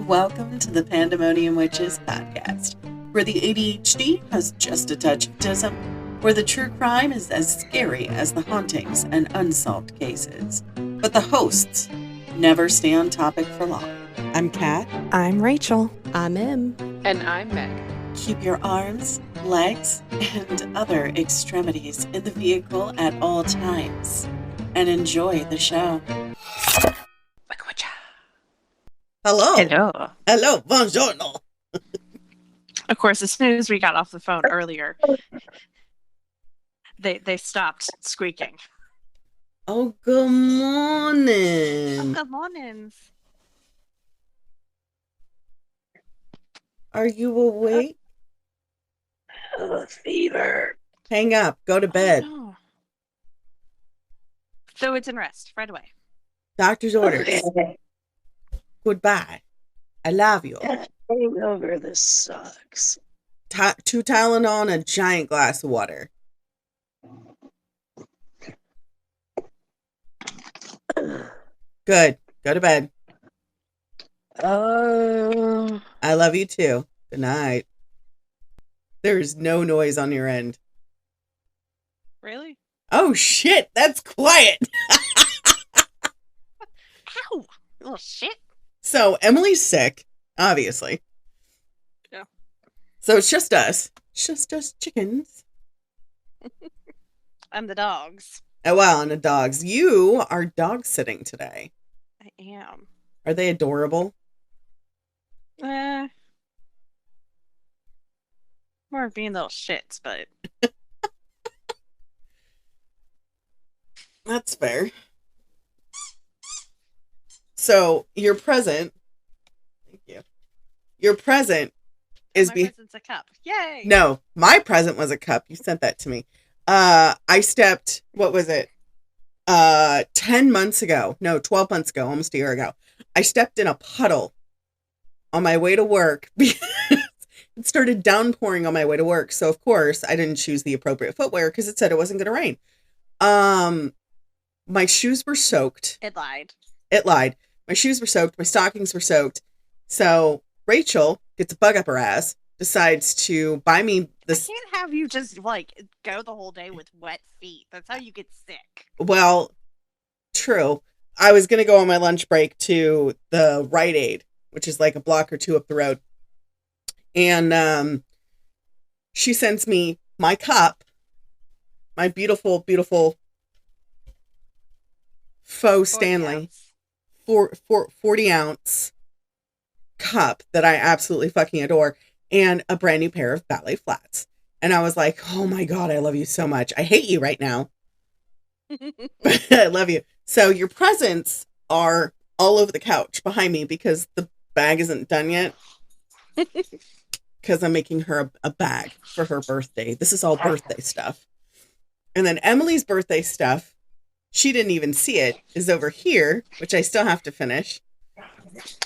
Welcome to the Pandemonium Witches podcast, where the ADHD has just a touch of autism, where the true crime is as scary as the hauntings and unsolved cases. But the hosts never stay on topic for long. I'm Kat. I'm Rachel. I'm Em. And I'm Meg. Keep your arms, legs, and other extremities in the vehicle at all times, and enjoy the show. Hello. Hello. Buongiorno. Of course, as soon as we got off the phone earlier, they stopped squeaking. Oh, good morning. Good mornings. Are you awake? Fever. Hang up. Go to bed. Oh, no. So it's in rest right away. Doctor's orders. Okay. Goodbye. I love you. Hangover, this sucks. 2 Tylenol and a giant glass of water. Good. Go to bed. I love you too. Good night. There's no noise on your end. Really? Oh shit, that's quiet. Ow! Little shit. So Emily's sick, obviously. Yeah. So it's just us. It's just us chickens. And the dogs. Oh, well, and the dogs. You are dog sitting today. I am. Are they adorable? More of being little shits, but That's fair. So your present, thank you. Your present is my present's a cup. Yay! No, my present was a cup. You sent that to me. I stepped, what was it? 10 months ago. No, 12 months ago, almost a year ago. I stepped in a puddle on my way to work because it started downpouring on my way to work. So of course I didn't choose the appropriate footwear because it said it wasn't going to rain. My shoes were soaked. It lied. My shoes were soaked. My stockings were soaked. So Rachel gets a bug up her ass, decides to buy me this. I can't have you just go the whole day with wet feet. That's how you get sick. Well, true. I was going to go on my lunch break to the Rite Aid, which is like a block or two up the road. And she sends me my cup, my beautiful, beautiful faux Stanley 40 ounce cup that I absolutely fucking adore, and a brand new pair of ballet flats. And I was like, oh my God, I love you so much. I hate you right now. But I love you. So your presents are all over the couch behind me because the bag isn't done yet. Because I'm making her a bag for her birthday. This is all birthday stuff. And then Emily's birthday stuff, she didn't even see it, is over here, which I still have to finish.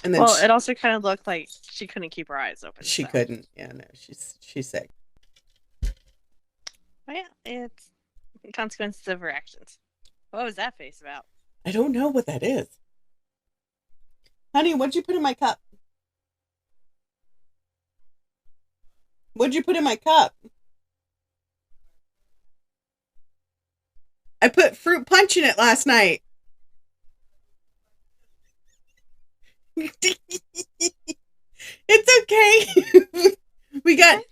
And then it also kind of looked like she couldn't keep her eyes open. She couldn't. Yeah, no, she's sick. Oh, yeah, it's consequences of her actions. What was that face about? I don't know what that is. Honey, what'd you put in my cup? What'd you put in my cup? I put fruit punch in it last night. It's okay. we got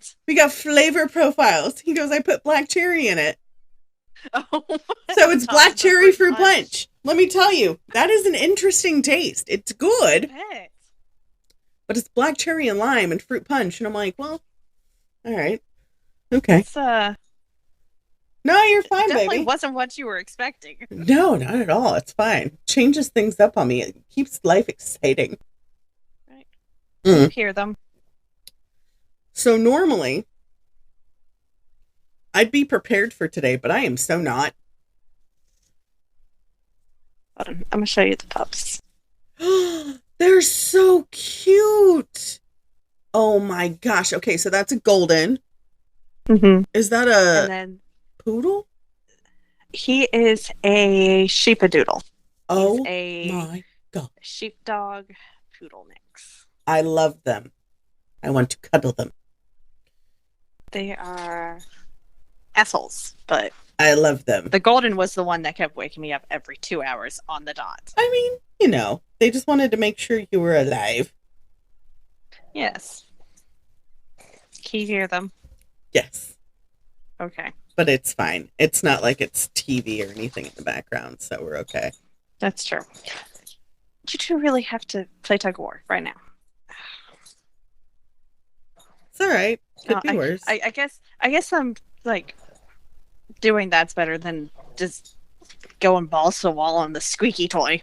flavor profiles. He goes, I put black cherry in it. Oh, so it's black cherry fruit punch. Let me tell you, that is an interesting taste. It's good. But it's black cherry and lime and fruit punch. And I'm like, well, all right. Okay. It's, no, you're fine, definitely baby. Wasn't what you were expecting. No, not at all. It's fine. Changes things up on me. It keeps life exciting. Right. You hear them. So normally, I'd be prepared for today, but I am so not. I'm going to show you the pups. They're so cute. Oh my gosh. Okay, so that's a golden. Mm-hmm. Is that a poodle? He is a sheepadoodle. Oh He's a my God. sheepdog poodle mix. I love them. I want to cuddle them. They are assholes, but I love them. the golden was the one that kept waking me up every 2 hours on the dot. I mean, you know, they just wanted to make sure you were alive. Yes. Can you hear them? Yes. Okay. But it's fine. It's not like it's TV or anything in the background, so we're okay. That's true. You two really have to play tug of war right now. It's all right. Could be worse. I guess I'm like doing that's better than just going balls to the wall on the squeaky toy.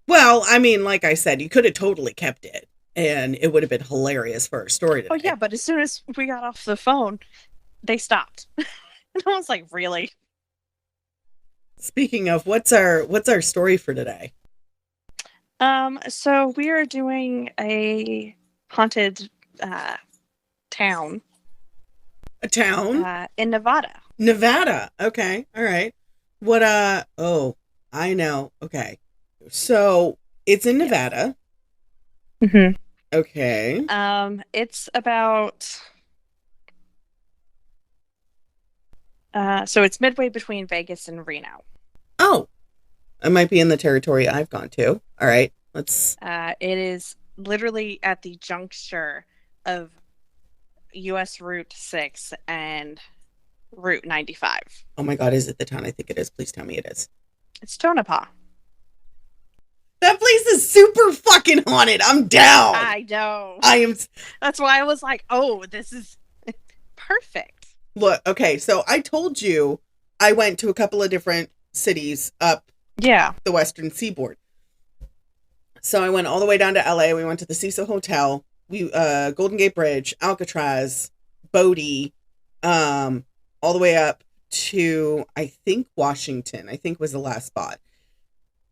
Well, I mean, like I said, you could have totally kept it, and it would have been hilarious for our story today. Oh yeah, but as soon as we got off the phone, they stopped. And I was like, really? Speaking of, what's our story for today? So we are doing a haunted town. A town? In Nevada. Nevada. Okay. All right. What, oh, I know. Okay. So it's in Nevada. Mm-hmm. Okay. It's about, so it's midway between Vegas and Reno. Oh, I might be in the territory I've gone to. All right. Let's. It is literally at the juncture of US Route 6 and Route 95. Oh my God. Is it the town I think it is? Please tell me it is. It's Tonopah. That place is super fucking haunted. I'm down. I know. I am. That's why I was like, oh, this is perfect. Look, okay. So I told you I went to a couple of different cities up the western seaboard. So I went all the way down to LA. We went to the Cecil Hotel. We Golden Gate Bridge, Alcatraz, Bodie, all the way up to I think Washington. I think was the last spot.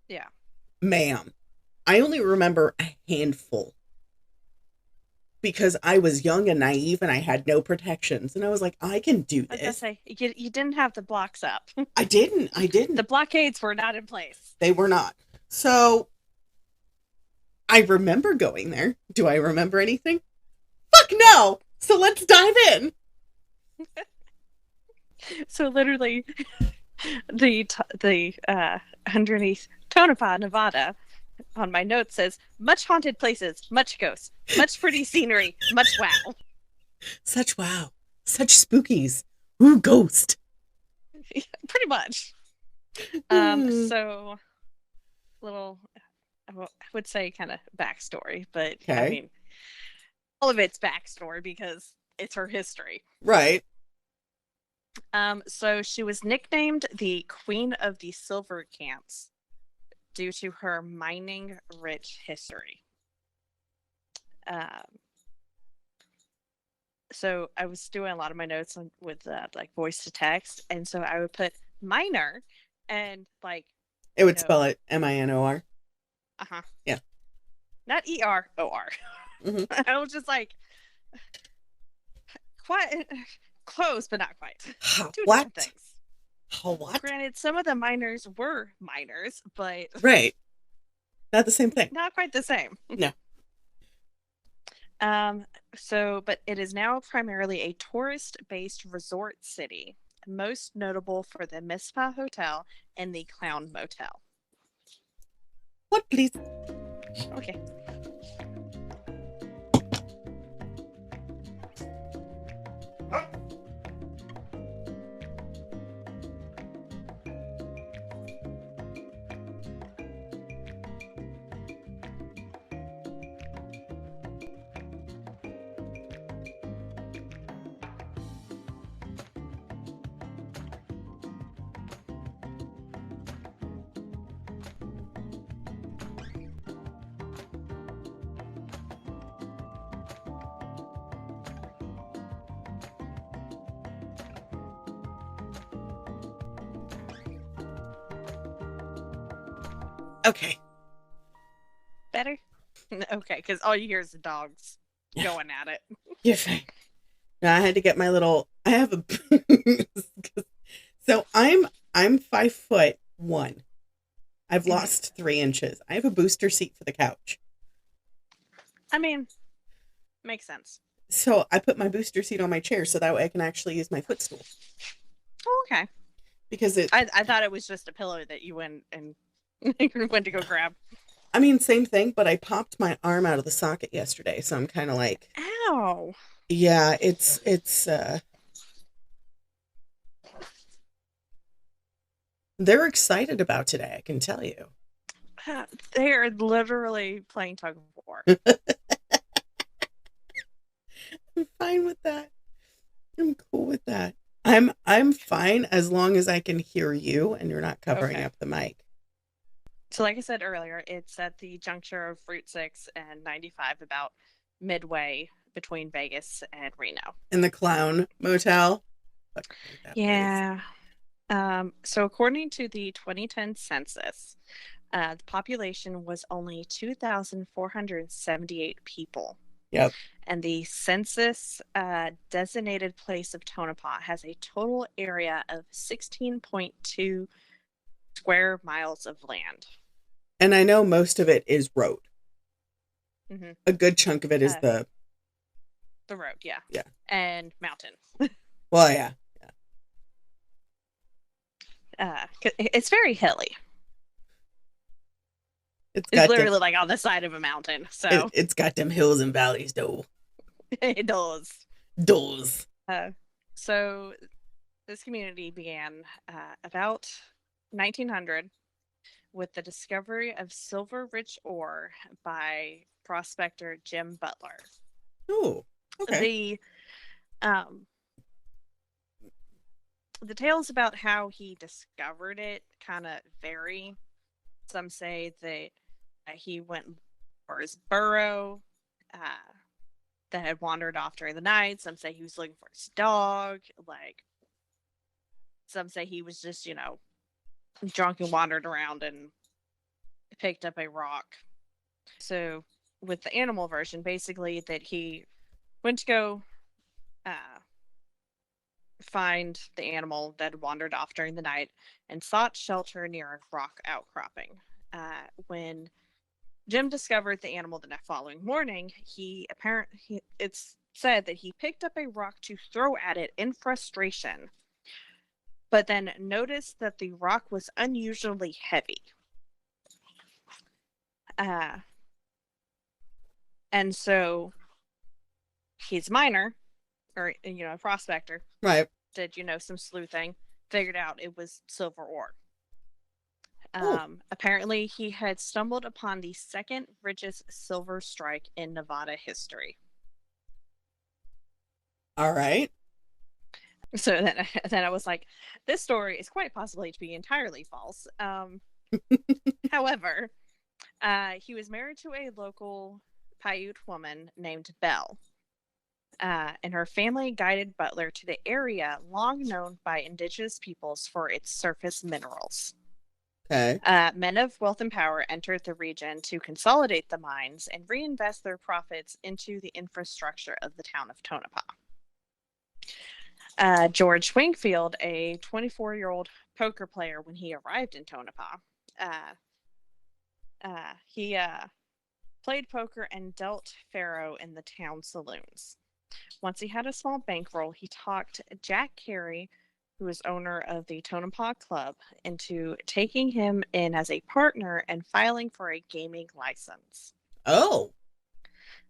Yeah. Ma'am, I only remember a handful because I was young and naive and I had no protections. And I was like, I can do this. I was gonna say, you didn't have the blocks up. I didn't. The blockades were not in place. They were not. So I remember going there. Do I remember anything? Fuck no. So let's dive in. So literally the underneath Tonopah, Nevada, on my note says, much haunted places, much ghosts, much pretty scenery, much wow. Such wow. Such spookies. Ooh, ghost. Pretty much. So little, I would say kind of backstory, but okay. I mean, all of it's backstory because it's her history. Right. So she was nicknamed the Queen of the Silver Camps due to her mining rich history. So I was doing a lot of my notes with like voice to text, and so I would put minor and like it would spell it MINOR. Yeah. Not EROR. Mm-hmm. I was just like quite close, but not quite. Two what? different things. What? Granted, some of the miners were miners, but right. Not the same thing. Not quite the same. No. But it is now primarily a tourist-based resort city, most notable for the Mispa Hotel and the Clown Motel. What, please? Okay. Okay. Better? Okay, because all you hear is the dogs going at it. You're fine. No, I had to get my little. I have a. So I'm 5'1". I've lost 3 inches. I have a booster seat for the couch. I mean, makes sense. So I put my booster seat on my chair so that way I can actually use my footstool. Oh, okay. Because I thought it was just a pillow that you went and went to go grab. I mean, same thing, but I popped my arm out of the socket yesterday, so I'm kind of like, Ow. yeah, they're excited about today, I can tell you. They are literally playing tug of war. I'm fine with that. I'm cool with that. I'm fine as long as I can hear you and you're not covering Okay. up the mic. So, like I said earlier, it's at the juncture of Route 6 and 95, about midway between Vegas and Reno. In the Clown Motel. Yeah. So, according to the 2010 census, the population was only 2,478 people. Yep. And the census designated place of Tonopah has a total area of 16.2 square miles of land. And I know most of it is road. Mm-hmm. A good chunk of it is the road, yeah. Yeah. And mountain. Well, yeah. It's very hilly. It's literally like on the side of a mountain. So it's got them hills and valleys, though. It does. So this community began about 1900 with the discovery of silver-rich ore by prospector Jim Butler. Oh, okay. The tales about how he discovered it kind of vary. Some say that he went for his burrow that had wandered off during the night. Some say he was looking for his dog. Like, some say he was just, drunk and wandered around and picked up a rock. So with the animal version, basically that he went to go find the animal that had wandered off during the night and sought shelter near a rock outcropping. When Jim discovered the animal the following morning, it's said that he picked up a rock to throw at it in frustration, but then noticed that the rock was unusually heavy. And so he's a miner, or a prospector, right? Did some sleuthing, figured out it was silver ore. Apparently he had stumbled upon the second richest silver strike in Nevada history. All right. So then I was like, this story is quite possibly to be entirely false. However, he was married to a local Paiute woman named Belle. And her family guided Butler to the area long known by indigenous peoples for its surface minerals. Okay. Men of wealth and power entered the region to consolidate the mines and reinvest their profits into the infrastructure of the town of Tonopah. George Wingfield, a 24-year-old poker player when he arrived in Tonopah, he played poker and dealt faro in the town saloons. Once he had a small bankroll, he talked Jack Carey, who was owner of the Tonopah Club, into taking him in as a partner and filing for a gaming license. Oh.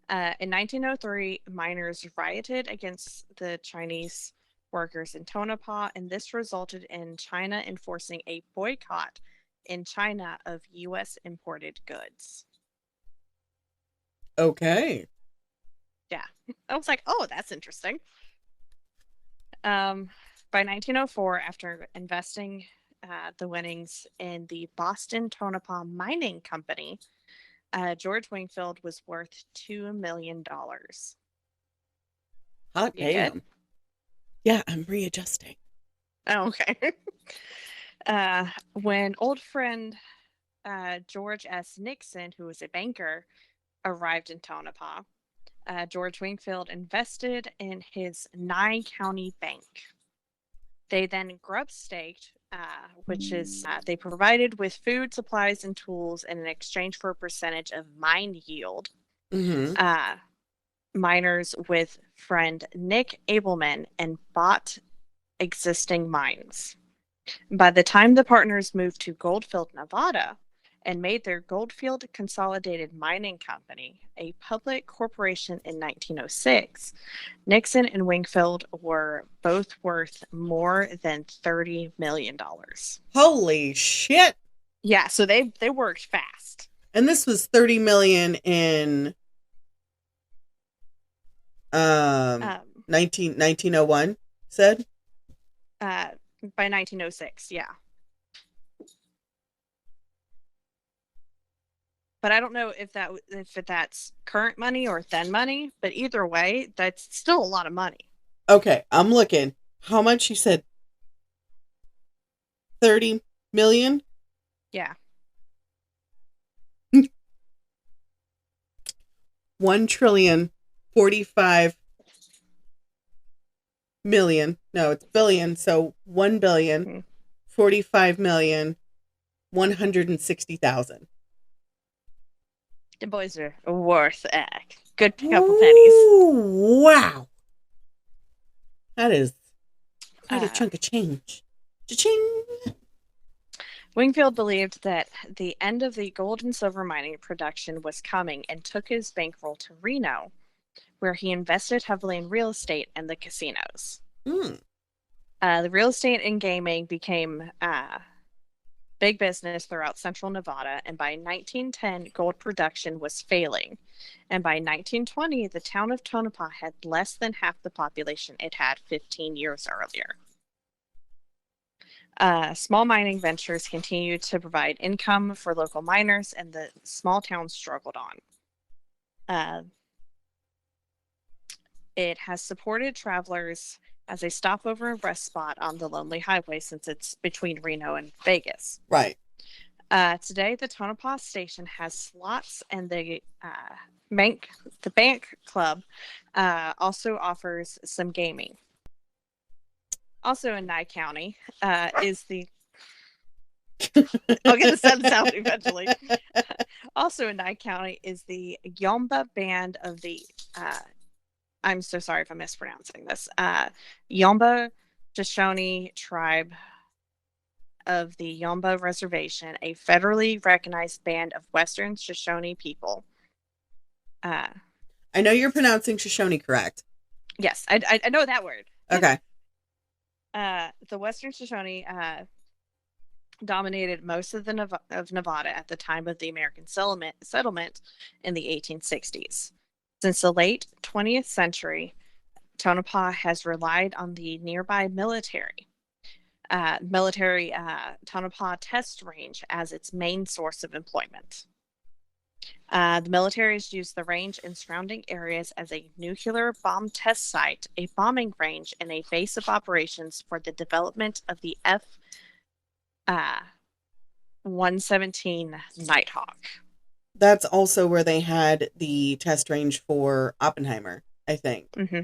In 1903, miners rioted against the Chinese workers in Tonopah, and this resulted in China enforcing a boycott in China of U.S. imported goods. Okay. Yeah. I was like, oh, that's interesting. By 1904, after investing the winnings in the Boston Tonopah Mining Company, George Wingfield was worth $2 million. Hot damn. Good? Yeah, I'm readjusting. Oh, okay. When old friend George S. Nixon, who was a banker, arrived in Tonopah, George Wingfield invested in his Nye County Bank. They then grub-staked, which is they provided with food, supplies, and tools in exchange for a percentage of mine yield. miners with friend Nick Abelman and bought existing mines. By the time the partners moved to Goldfield, Nevada, and made their Goldfield Consolidated Mining Company a public corporation in 1906, Nixon and Wingfield were both worth more than $30 million. Holy shit. Yeah, so they worked fast. And this was 30 million in 1901, said? By 1906, yeah. But I don't know if that's current money or then money, but either way, that's still a lot of money. Okay, I'm looking. How much you said? 30 million? Yeah. 1,045,000,000. No, it's billion. So 1,045,160,000. The boys are worth a good couple pennies. Wow. That is quite a chunk of change. Cha-ching. Wingfield believed that the end of the gold and silver mining production was coming and took his bankroll to Reno, where he invested heavily in real estate and the casinos. The real estate and gaming became big business throughout central Nevada, and by 1910, gold production was failing. And by 1920, the town of Tonopah had less than half the population it had 15 years earlier. Small mining ventures continued to provide income for local miners, and the small town struggled on. It has supported travelers as a stopover and rest spot on the lonely highway since it's between Reno and Vegas. Right. Today, the Tonopah station has slots, and the bank club also offers some gaming. Also in Nye County is the... I'll get the sentence out eventually. Also in Nye County is the Yomba Band of the... I'm so sorry if I'm mispronouncing this. Yomba Shoshone tribe of the Yomba Reservation, a federally recognized band of Western Shoshone people. I know you're pronouncing Shoshone correct. Yes, I know that word. Okay. The Western Shoshone dominated most of Nevada at the time of the American settlement in the 1860s. Since the late 20th century, Tonopah has relied on the nearby military Tonopah Test Range as its main source of employment. The military has used the range and surrounding areas as a nuclear bomb test site, a bombing range, and a base of operations for the development of the F-117 Nighthawk. That's also where they had the test range for Oppenheimer, I think. Mm-hmm.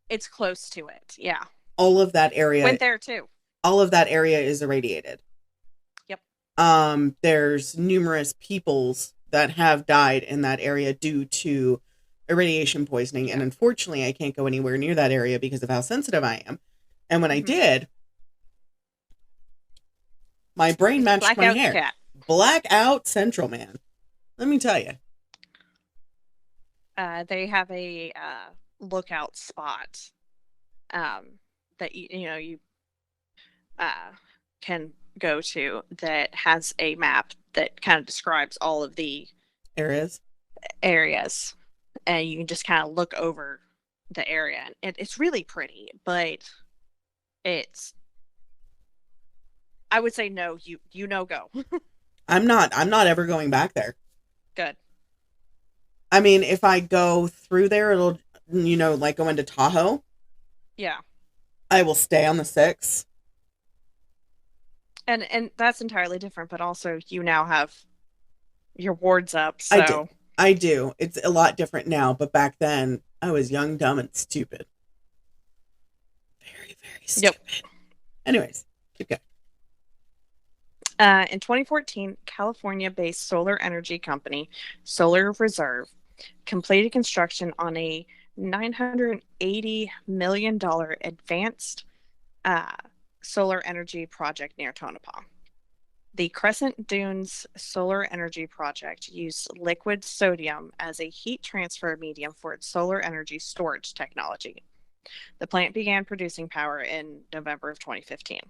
It's close to it. Yeah. All of that area went there too. All of that area is irradiated. Yep. There's numerous peoples that have died in that area due to irradiation poisoning, and unfortunately, I can't go anywhere near that area because of how sensitive I am. And when I did, my brain matched Blackout my hair. Cat. Blackout Central, man. Let me tell you. They have a lookout spot that you can go to that has a map that kind of describes all of the areas, and you can just kind of look over the area. And it's really pretty, but I would say no. You go. I'm not ever going back there. Good. I mean, if I go through there, it'll, like go into Tahoe. Yeah. I will stay on the 6. And that's entirely different, but also you now have your wards up, so... I do. It's a lot different now, but back then, I was young, dumb, and stupid. Very, very stupid. Yep. Anyways, keep going. In 2014, California-based solar energy company Solar Reserve completed construction on a $980 million advanced uh, solar energy project near Tonopah. The Crescent Dunes Solar Energy Project used liquid sodium as a heat transfer medium for its solar energy storage technology. The plant began producing power in November of 2015.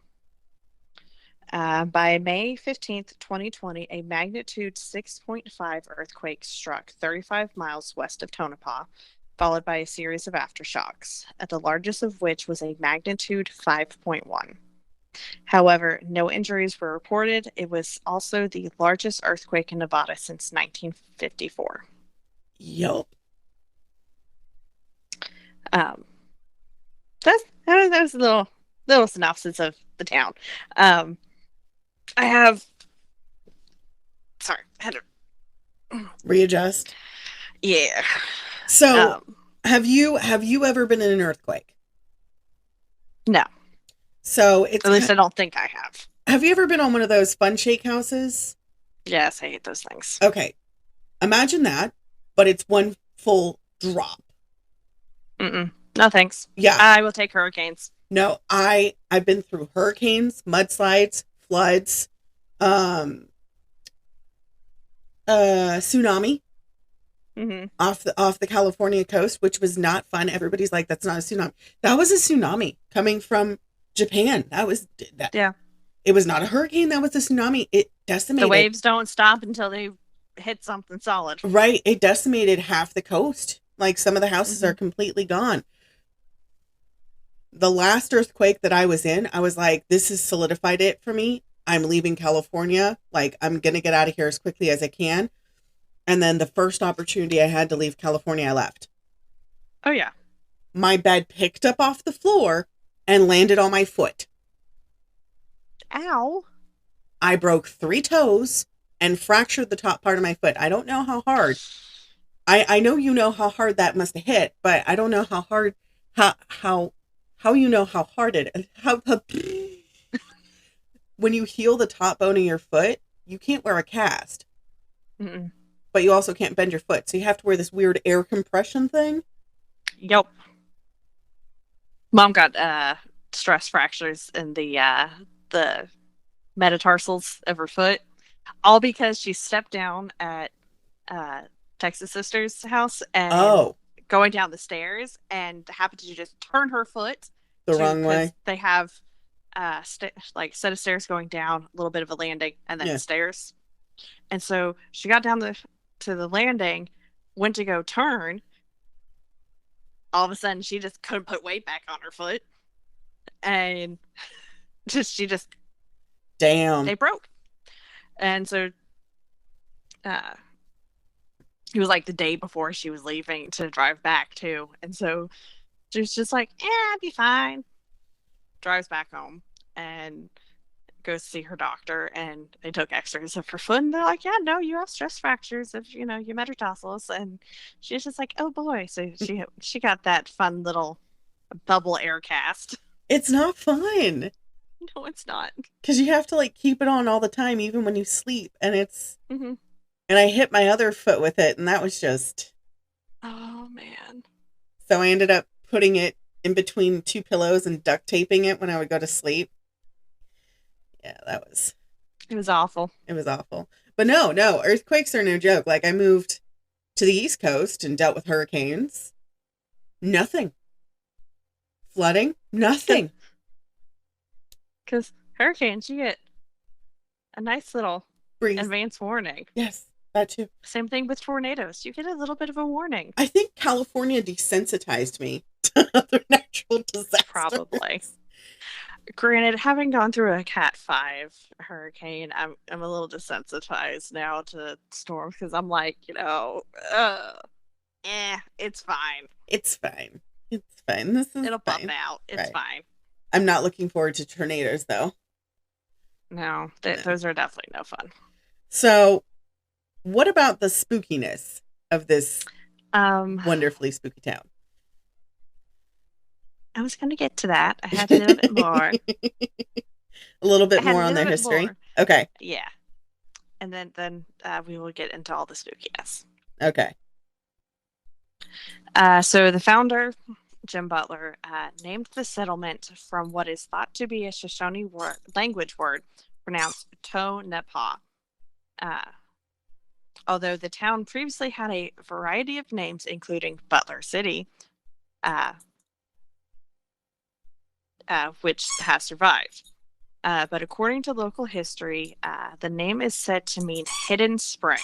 By May 15th, 2020, a magnitude 6.5 earthquake struck 35 miles west of Tonopah, followed by a series of aftershocks, the largest of which was a magnitude 5.1. However, no injuries were reported. It was also the largest earthquake in Nevada since 1954. Yup. That was a little synopsis of the town. I have. Sorry, I had to Readjust. Yeah. So, have you ever been in an earthquake? No. So it's at least I don't think I have. Have you ever been on one of those fun shake houses? Yes, I hate those things. Okay, imagine that, but it's one full drop. Mm-mm. No thanks. Yeah, I will take hurricanes. No, I've been through hurricanes, mudslides, floods, tsunami off the California coast, which was not fun. Everybody's like, "That's not a tsunami." That was a tsunami coming from Japan. That was that. Yeah. It was not a hurricane. That was a tsunami. It decimated. The waves don't stop until they hit something solid. Right. It decimated half the coast. Like some of the houses are completely gone. The last earthquake that I was in, I was like, this has solidified it for me. I'm leaving California. Like, I'm going to get out of here as quickly as I can. And then the first opportunity I had to leave California, I left. Oh, yeah. My bed picked up off the floor and landed on my foot. Ow. I broke 3 toes and fractured the top part of my foot. I don't know how hard. I know you know how hard that must have hit, but I don't know how hard, how you know how hard it is. How when you heal the top bone of your foot, you can't wear a cast. Mm-mm. But you also can't bend your foot. So you have to wear this weird air compression thing. Yep. Mom got stress fractures in the metatarsals of her foot, all because she stepped down at Texas Sister's house and going down the stairs and happened to just turn her foot the wrong way. They have like set of stairs going down, a little bit of a landing, and then stairs. And so she got down to the landing, went to go turn. All of a sudden, she just couldn't put weight back on her foot, and she just damn, they broke. And so it was like the day before she was leaving to drive back too. And so she was just like, I'll be fine. Drives back home and goes to see her doctor, and they took x-rays of her foot, and they're like, yeah, no, you have stress fractures of, your metatarsals. And she's just like, oh boy. So she got that fun little bubble air cast. It's not fun. No, it's not. Because you have to like keep it on all the time, even when you sleep. And it's mm-hmm. And I hit my other foot with it, and that was just... Oh, man. So I ended up putting it in between 2 pillows and duct taping it when I would go to sleep. Yeah, that was... It was awful. It was awful. But no, earthquakes are no joke. Like, I moved to the East Coast and dealt with hurricanes. Nothing. Flooding? Nothing. Because hurricanes, you get a nice little advance warning. Yes. That too. Same thing with tornadoes. You get a little bit of a warning. I think California desensitized me to other natural disasters. Probably. Granted, having gone through a Cat 5 hurricane, I'm a little desensitized now to storms because I'm like, it's fine. It's fine. It's fine. It'll bump out. It's fine. I'm not looking forward to tornadoes, though. No, those are definitely no fun. So, what about the spookiness of this wonderfully spooky town? I was going to get to that. I had a little bit more. A little bit I had more a on their little bit history. more. Okay. Yeah. And then we will get into all the spookiness. Okay. So the founder, Jim Butler, named the settlement from what is thought to be a Shoshone language word pronounced Tonopah. Although the town previously had a variety of names, including Butler City, which has survived. But according to local history, the name is said to mean hidden spring.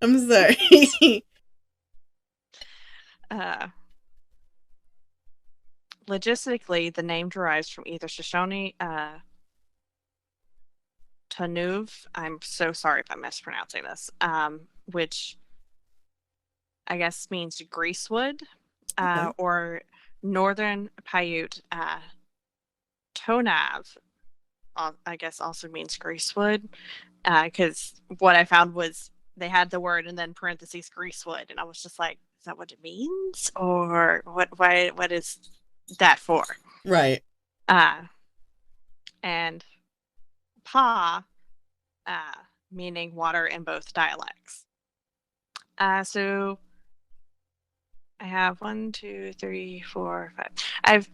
I'm sorry. Logistically, the name derives from either Shoshone Tanuv. I'm so sorry if I'm mispronouncing this. Which I guess means greasewood, Okay. or Northern Paiute Tonav. I guess also means greasewood, because what I found was they had the word and then parentheses greasewood, and I was just like, is that what it means, or what? Why? What is that for? Right. And pa, meaning water in both dialects. So I have 1, 2, 3, 4, 5.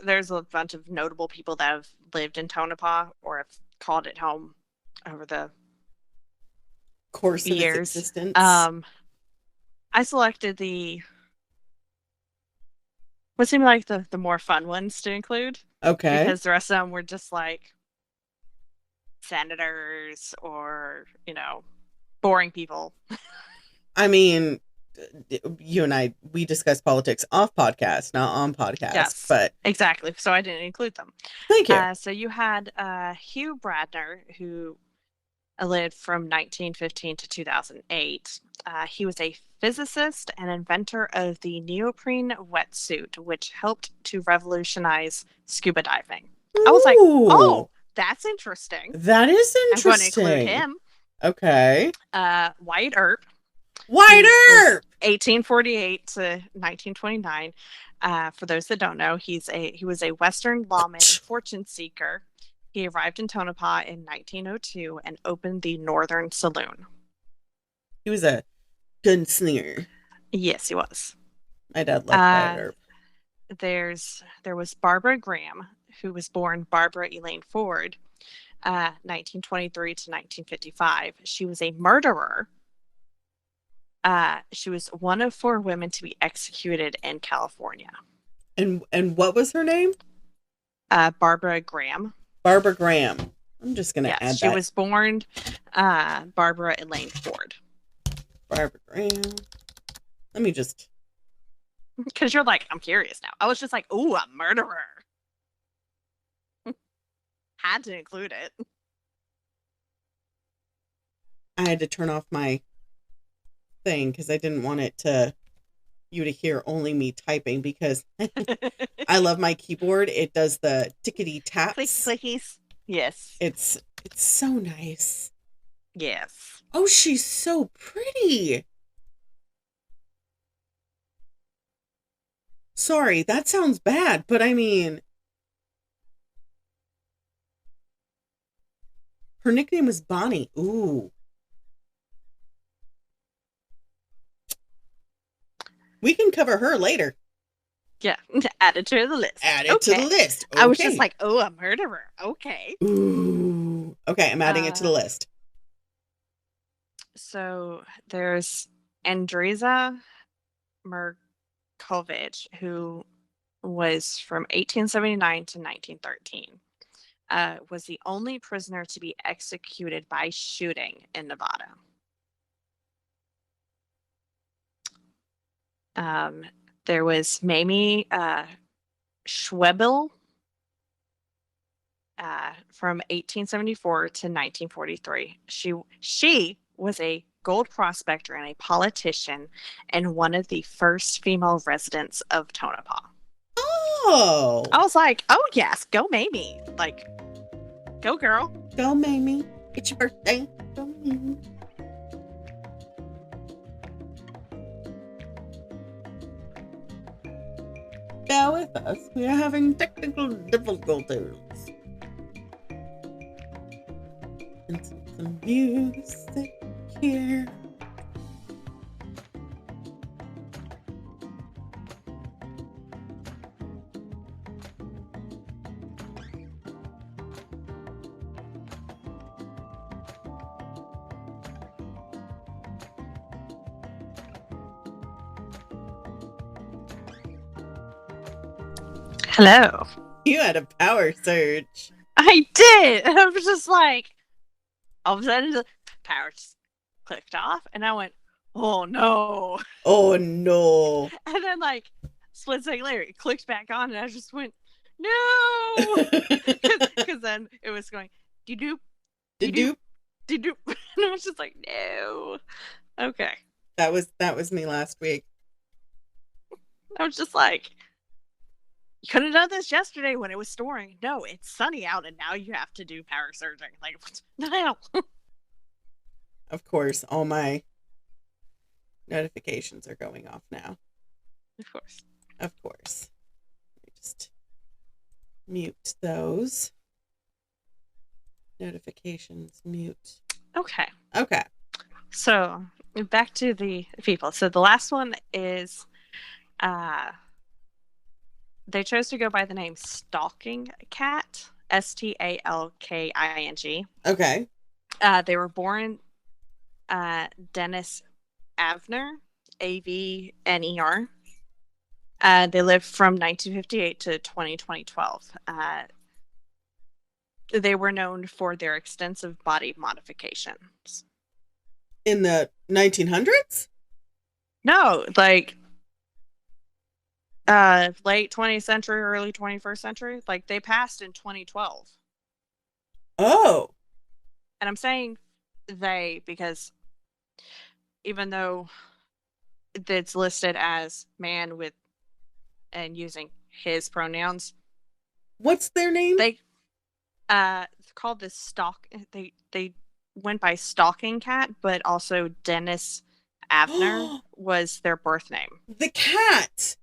There's a bunch of notable people that have lived in Tonopah or have called it home over the Course of its years. existence. I selected what seemed like the more fun ones to include. Okay. Because the rest of them were just like senators or, boring people. I mean, you and I, we discuss politics off podcast, not on podcast. Yes, but exactly. So I didn't include them. Thank you. So you had Hugh Bradner, who lived from 1915 to 2008. He was a physicist and inventor of the neoprene wetsuit, which helped to revolutionize scuba diving. I was like, oh, that's interesting. That is interesting. I'm going to include him. Okay. Wyatt Earp. Wyatt Earp! 1848 to 1929. For those that don't know, he was a Western lawman and fortune seeker. He arrived in Tonopah in 1902 and opened the Northern Saloon. He was a gunslinger. Yes, he was. My dad loved Wyatt Earp. There was Barbara Graham, who was born Barbara Elaine Ford, 1923 to 1955. She was a murderer. She was one of 4 women to be executed in California. And what was her name? Barbara Graham. Barbara Graham. I'm just going to add that. She was born Barbara Elaine Ford. Barbara Graham. Let me just... Because you're like, I'm curious now. I was just like, ooh, a murderer. Had to include it. I had to turn off my thing because I didn't want you to hear only me typing, because I love my keyboard. It does the tickety taps. Clickies. Yes. It's so nice. Yes. Oh, she's so pretty. Sorry, that sounds bad, but I mean, her nickname was Bonnie. Ooh. We can cover her later. Yeah, add it to the list. Add it to the list. Okay. I was just like, oh, a murderer. Okay. Ooh. Okay, I'm adding it to the list. So there's Andreza Merkovich, who was from 1879 to 1913. Was the only prisoner to be executed by shooting in Nevada. There was Mamie Schwebel from 1874 to 1943. She was a gold prospector and a politician and one of the first female residents of Tonopah. Oh. I was like, oh, yes, go Mamie. Like, go, girl. Go, Mamie. It's your birthday. Go, Mamie. Bear with us. We are having technical difficulties. And some music here. Hello. You had a power surge. I did. And I was just like, all of a sudden, the power just clicked off, and I went, "Oh no!" Oh no. And then, like, split second later, it clicked back on, and I just went, "No!" Because then it was going, "Dee-doop, Did dee-doop," and I was just like, "No." Okay. That was me last week. I was just like, you could have done this yesterday when it was storing. No, it's sunny out, and now you have to do power surging. Like, what the hell? Of course, all my notifications are going off now. Of course. Of course. Let me just mute those. Notifications, mute. Okay. Okay. So, back to the people. So, the last one is, they chose to go by the name Stalking Cat, Stalking. Okay. They were born Dennis Avner, Avner. They lived from 1958 to 2012. They were known for their extensive body modifications. In the 1900s? No, like late 20th century, early 21st century. Like, they passed in 2012. Oh. And I'm saying they because even though it's listed as man with and using his pronouns, What's their name? they called this they went by Stalking Cat, but also Dennis Avner was their birth name. The cat.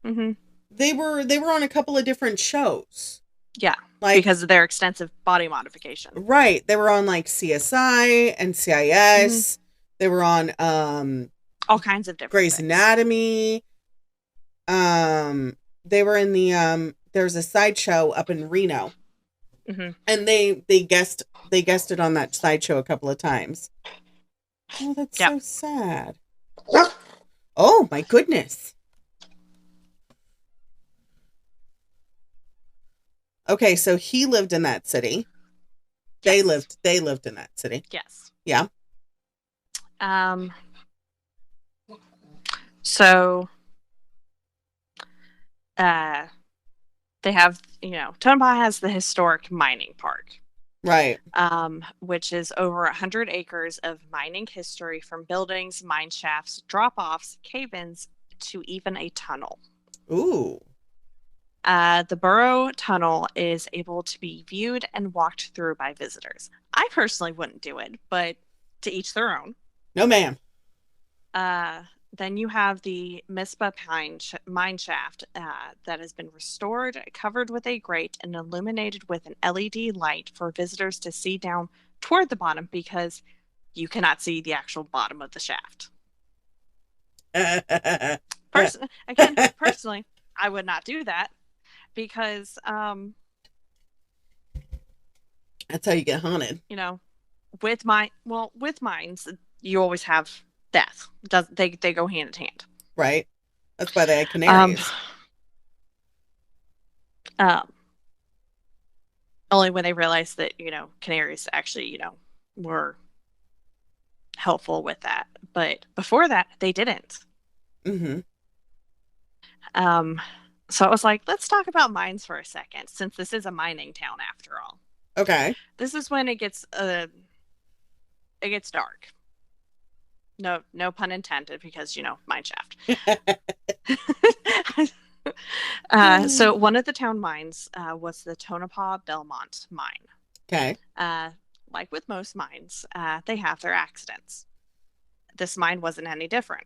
Mm-hmm. They were on a couple of different shows. Yeah, Like, because of their extensive body modification. Right. They were on like CSI and CIS. They were on All kinds of different Grey's things. Anatomy. They were in the there's a sideshow up in Reno. Mm-hmm. And they guested on that sideshow a couple of times. Oh, that's so sad. Oh my goodness. Okay, so he lived in that city. Yes. They lived in that city. Yes. Yeah. So they have, Tonopah has the historic mining park. Right. Which is over 100 acres of mining history, from buildings, mine shafts, drop-offs, cave-ins, to even a tunnel. Ooh. The Burrow Tunnel is able to be viewed and walked through by visitors. I personally wouldn't do it, but to each their own. No, ma'am. Then you have the Mispa mine shaft that has been restored, covered with a grate, and illuminated with an LED light for visitors to see down toward the bottom, because you cannot see the actual bottom of the shaft. Personally, I would not do that, because that's how you get haunted. With mines, you always have death. They go hand in hand. Right. That's why they had canaries. Only when they realized that, canaries actually, were helpful with that. But before that, they didn't. Mm-hmm. So I was like, let's talk about mines for a second, since this is a mining town after all. Okay. This is when it gets dark. No pun intended, because, mine shaft. So one of the town mines was the Tonopah Belmont mine. Okay. Like with most mines, they have their accidents. This mine wasn't any different.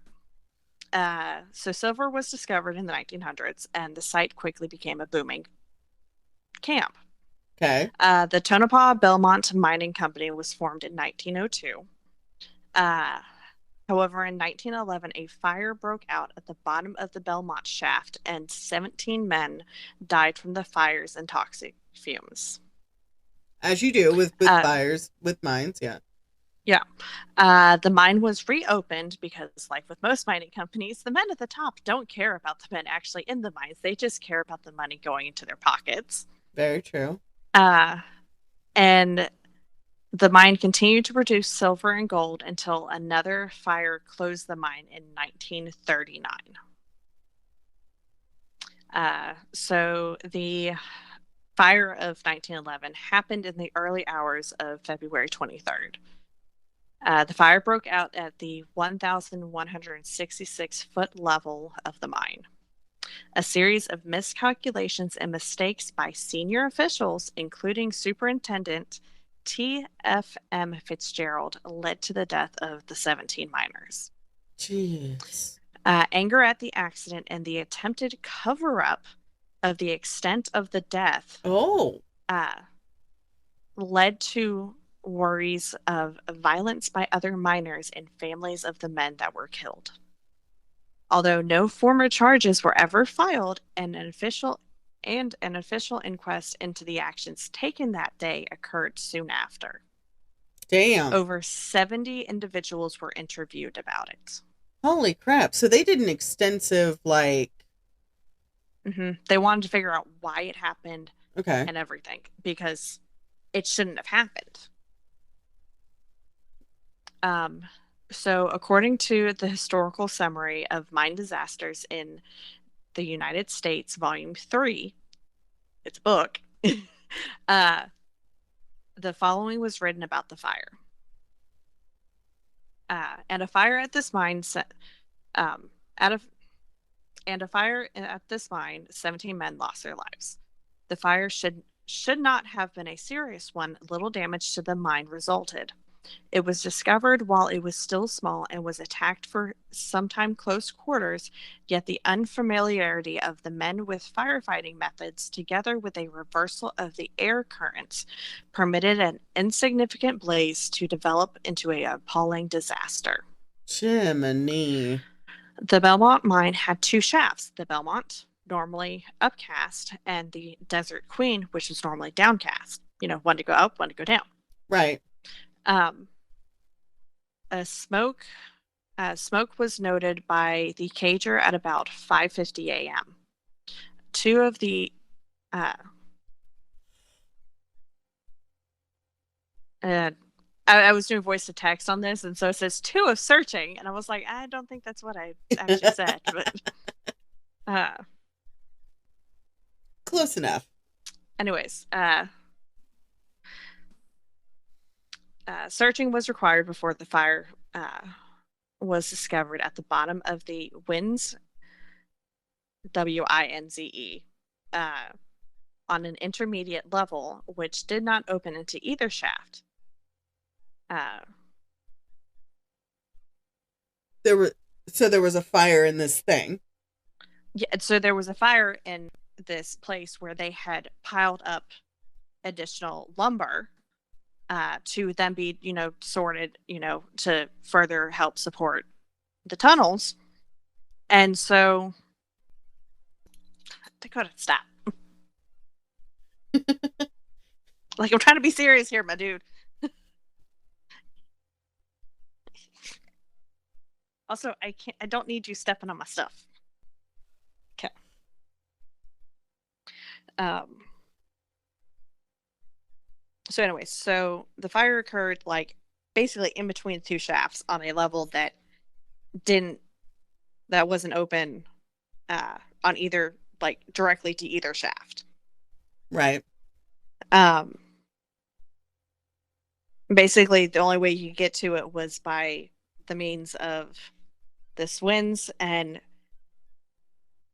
So silver was discovered in the 1900s, and the site quickly became a booming camp. Okay. The Tonopah Belmont Mining Company was formed in 1902. However, in 1911, a fire broke out at the bottom of the Belmont shaft, and 17 men died from the fire's and toxic fumes. As you do with fires, with mines, yeah. Yeah. The mine was reopened because, like with most mining companies, the men at the top don't care about the men actually in the mines. They just care about the money going into their pockets. Very true. And the mine continued to produce silver and gold until another fire closed the mine in 1939. So the fire of 1911 happened in the early hours of February 23rd. The fire broke out at the 1,166-foot level of the mine. A series of miscalculations and mistakes by senior officials, including Superintendent T.F.M. Fitzgerald, led to the death of the 17 miners. Jeez. Anger at the accident and the attempted cover-up of the extent of the death led to worries of violence by other miners and families of the men that were killed. Although no formal charges were ever filed, an official inquest into the actions taken that day occurred soon after. Damn. Over 70 individuals were interviewed about it. Holy crap. So they did an extensive, like... They wanted to figure out why it happened and everything, because it shouldn't have happened. So according to the Historical Summary of Mine Disasters in the United States, Volume 3, it's a book, the following was written about the fire. And a fire at this mine 17 men lost their lives. The fire should not have been a serious one. Little damage to the mine resulted. It was discovered while it was still small and was attacked for sometime close quarters, yet the unfamiliarity of the men with firefighting methods, together with a reversal of the air currents, permitted an insignificant blaze to develop into an appalling disaster. Jiminy. The Belmont mine had two shafts, the Belmont, normally upcast, and the Desert Queen, which was normally downcast. One to go up, one to go down. Right. Smoke was noted by the cager at about 5:50 a.m. Two of the I was doing voice to text on this, and so it says 2 of searching, and I was like, I don't think that's what I actually said, but close enough. Anyways, searching was required before the fire was discovered at the bottom of the Winze, W-I-N-Z-E, on an intermediate level, which did not open into either shaft. There was a fire in this thing. Yeah, so there was a fire in this place where they had piled up additional lumber to then be, sorted, to further help support the tunnels. And so, Dakota, stop. Like, I'm trying to be serious here, my dude. Also, I don't need you stepping on my stuff. Okay. So anyways, so the fire occurred like basically in between two shafts on a level that wasn't open on either, like directly to either shaft. Right. Basically the only way you could get to it was by the means of the Winze and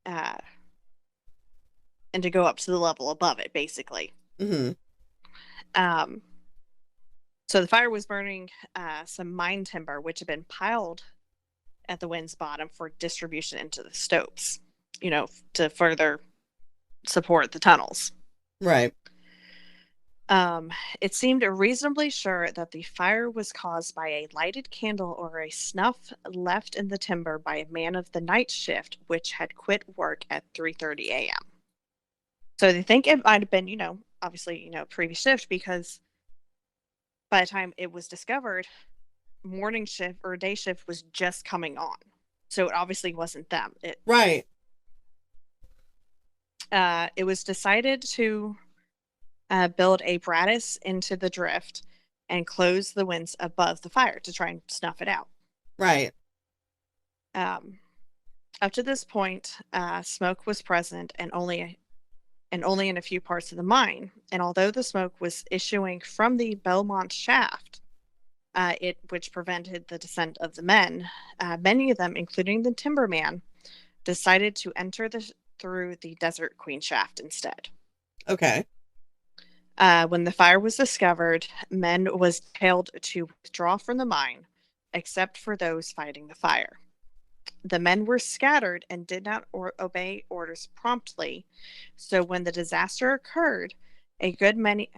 to go up to the level above it, basically. Mm-hmm. So the fire was burning some mine timber, which had been piled at the wind's bottom for distribution into the stopes, to further support the tunnels. Right. It seemed reasonably sure that the fire was caused by a lighted candle or a snuff left in the timber by a man of the night shift, which had quit work at 3:30 a.m. So they think it might have been, obviously, previous shift, because by the time it was discovered, morning shift or day shift was just coming on. So it obviously wasn't them. Right. It was decided to build a brattice into the drift and close the winds above the fire to try and snuff it out. Right. Up to this point, smoke was present and only in a few parts of the mine. And although the smoke was issuing from the Belmont shaft, which prevented the descent of the men, many of them, including the timberman, decided to enter through the Desert Queen shaft instead. Okay. When the fire was discovered, men was told to withdraw from the mine, except for those fighting the fire. The men were scattered and did not obey orders promptly. So when the disaster occurred, a good many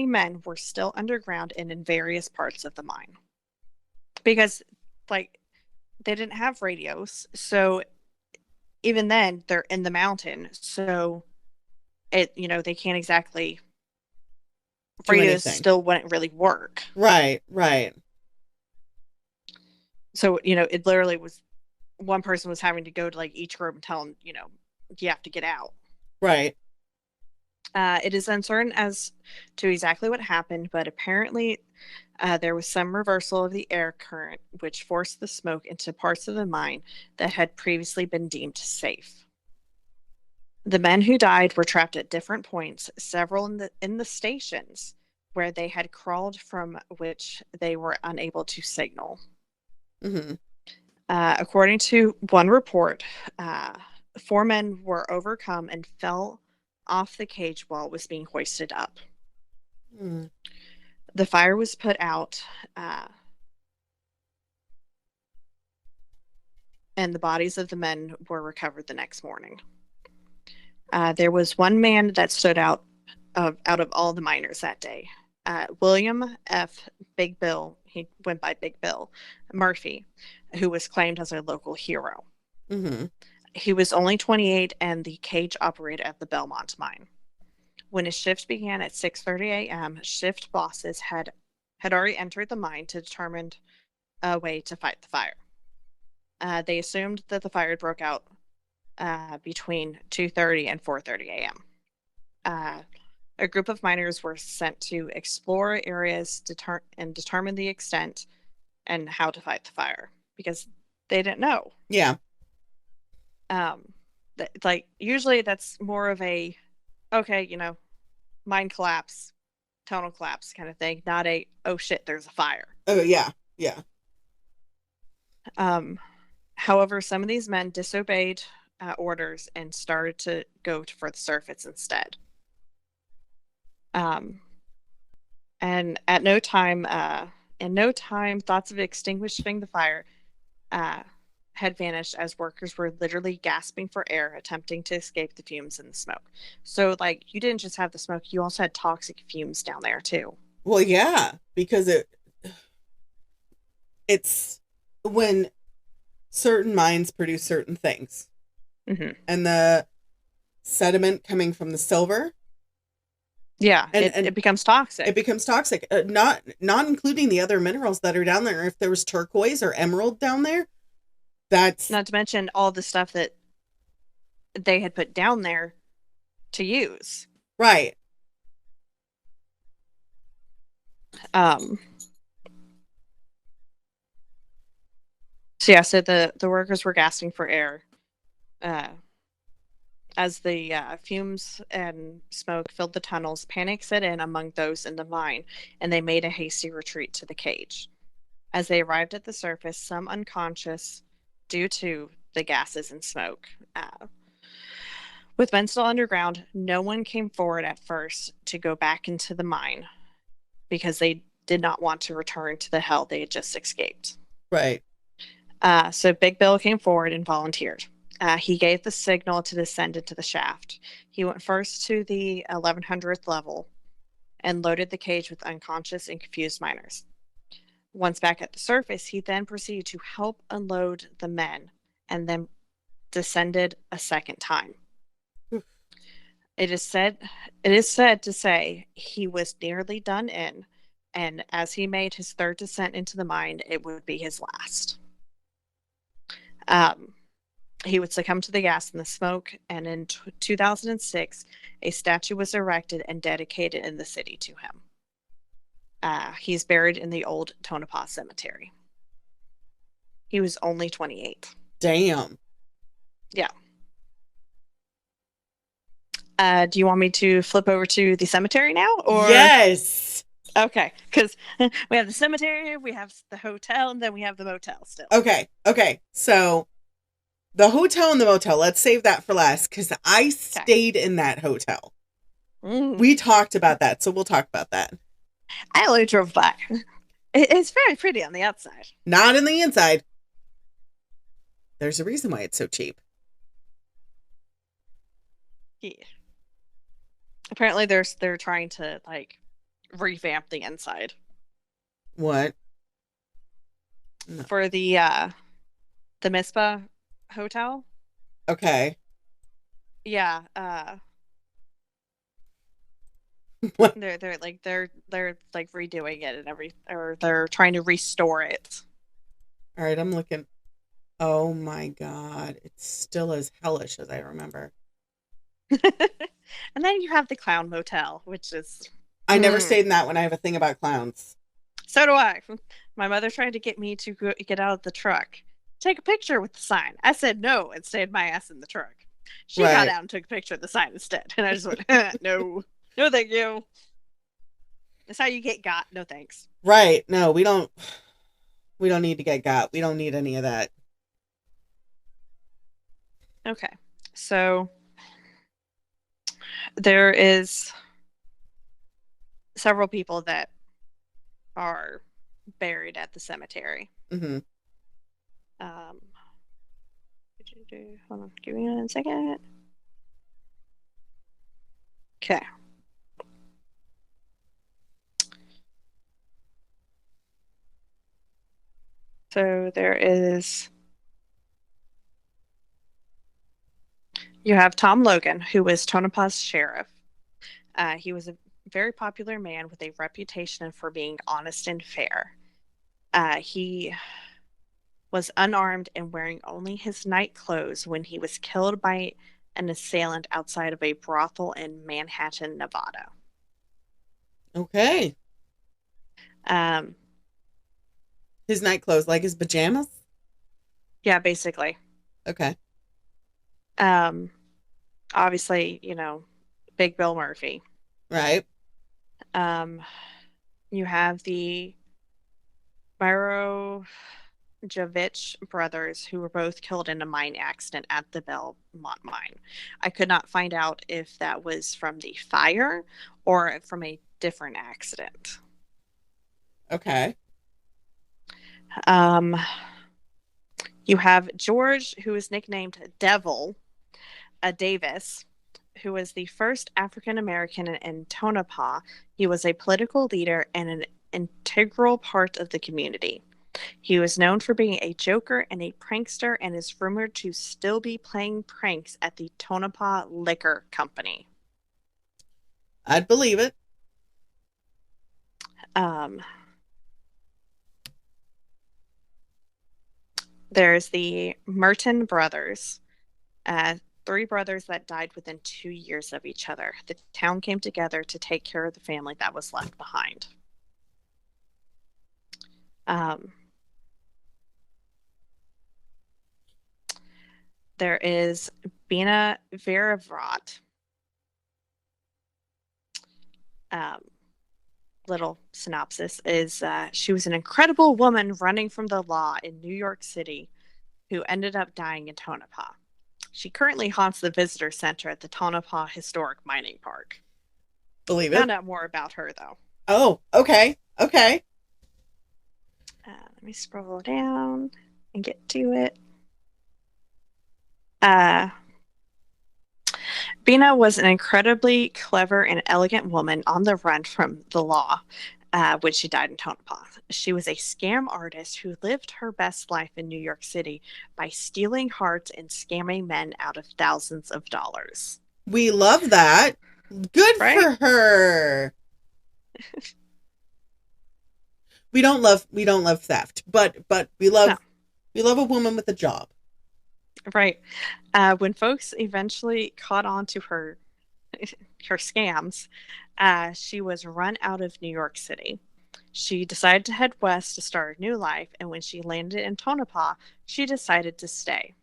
men were still underground and in various parts of the mine. Because, they didn't have radios, so even then they're in the mountain, so they can't exactly. Radios still wouldn't really work. Right. So, it literally was one person was having to go to each group and tell them, you have to get out. Right. It is uncertain as to exactly what happened, but apparently there was some reversal of the air current, which forced the smoke into parts of the mine that had previously been deemed safe. The men who died were trapped at different points, several in the stations where they had crawled from which they were unable to signal. Mm-hmm. According to one report, 4 men were overcome and fell off the cage while it was being hoisted up. Mm. The fire was put out, and the bodies of the men were recovered the next morning. There was one man that stood out of all the miners that day. William F. Big Bill, he went by Big Bill Murphy, who was claimed as a local hero. Mm-hmm. He was only 28 and the cage operated at the Belmont mine. When his shift began at 6:30 a.m., shift bosses had already entered the mine to determine a way to fight the fire. They assumed that the fire broke out between 2:30 and 4:30 a.m. A group of miners were sent to explore areas and determine the extent and how to fight the fire, because they didn't know. Yeah. Usually that's more of a, mine collapse, tonal collapse kind of thing, not a, oh shit, there's a fire. Oh, yeah. Yeah. However, some of these men disobeyed orders and started to go for the surface instead. And in no time, thoughts of extinguishing the fire had vanished, as workers were literally gasping for air, attempting to escape the fumes and the smoke. So, you didn't just have the smoke; you also had toxic fumes down there too. Well, yeah, because it's when certain mines produce certain things, mm-hmm. and the sediment coming from the silver. Yeah, and it becomes toxic. It becomes toxic. Not including the other minerals that are down there. If there was turquoise or emerald down there, that's not to mention all the stuff that they had put down there to use. Right. So the workers were gasping for air. As the fumes and smoke filled the tunnels, panic set in among those in the mine, and they made a hasty retreat to the cage. As they arrived at the surface, some unconscious due to the gases and smoke. With men still underground, no one came forward at first to go back into the mine because they did not want to return to the hell they had just escaped. Right. So Big Bill came forward and volunteered. He gave the signal to descend into the shaft. He went first to the 1100th level and loaded the cage with unconscious and confused miners. Once back at the surface, he then proceeded to help unload the men and then descended a second time. It is said to say he was nearly done in, and as he made his third descent into the mine, it would be his last. He would succumb to the gas and the smoke, and in 2006, a statue was erected and dedicated in the city to him. He's buried in the old Tonopah cemetery. He was only 28. Damn. Yeah. Do you want me to flip over to the cemetery now? Or Yes. Okay, because we have the cemetery, we have the hotel, and then we have the motel still. Okay. So the hotel and the motel, let's save that for last, because I stayed in that hotel. We talked about that, so we'll talk about that. I only drove by. It's very pretty on the outside. Not in the inside. There's a reason why it's so cheap. Yeah. Apparently they're trying to like revamp the inside. What? No. For the Mizpah hotel. Okay. Yeah. What? They're redoing it and or they're trying to restore it. All right, I'm looking. Oh my god, it's still as hellish as I remember. And then you have the clown motel, which is I never stayed in that one. I have a thing about clowns. So do I. My mother tried to get me to get out of the truck, take a picture with the sign. I said no and stayed my ass in the truck. She got out and took a picture of the sign instead, and I just went, no, thank you. That's how you get got. No thanks. Right? No, we don't need to get got. We don't need any of that. Okay, so there is several people that are buried at the cemetery. Mm-hmm. Hold on, give me 1 second. Okay. So there is. You have Tom Logan, who was Tonopah's sheriff. He was a very popular man with a reputation for being honest and fair. He was unarmed and wearing only his night clothes when he was killed by an assailant outside of a brothel in Manhattan, Nevada. Okay. His night clothes, like his pajamas? Yeah, basically. Okay. Obviously, Big Bill Murphy. Right. You have the Myrovich brothers, who were both killed in a mine accident at the Belmont mine. I could not find out if that was from the fire or from a different accident. Okay. You have George, who is nicknamed Devil, Davis, who was the first African American in Tonopah. He was a political leader and an integral part of the community. He was known for being a joker and a prankster and is rumored to still be playing pranks at the Tonopah Liquor Company. I'd believe it. There's the Merton brothers, 3 brothers that died within 2 years of each other. The town came together to take care of the family that was left behind. There is Bina Veravrat. Little synopsis is she was an incredible woman running from the law in New York City who ended up dying in Tonopah. She currently haunts the visitor center at the Tonopah Historic Mining Park. Believe it. Found out more about her, though. Oh, okay. Let me scroll down. and get to it. Bina was an incredibly clever and elegant woman on the run from the law when she died in Tonopah. She was a scam artist who lived her best life in New York City by stealing hearts and scamming men out of thousands of dollars. We love that. Good Right? for her. We don't love theft, but we love a woman with a job. Right. When folks eventually caught on to her scams, she was run out of New York City. She decided to head west to start a new life, and when she landed in Tonopah, she decided to stay.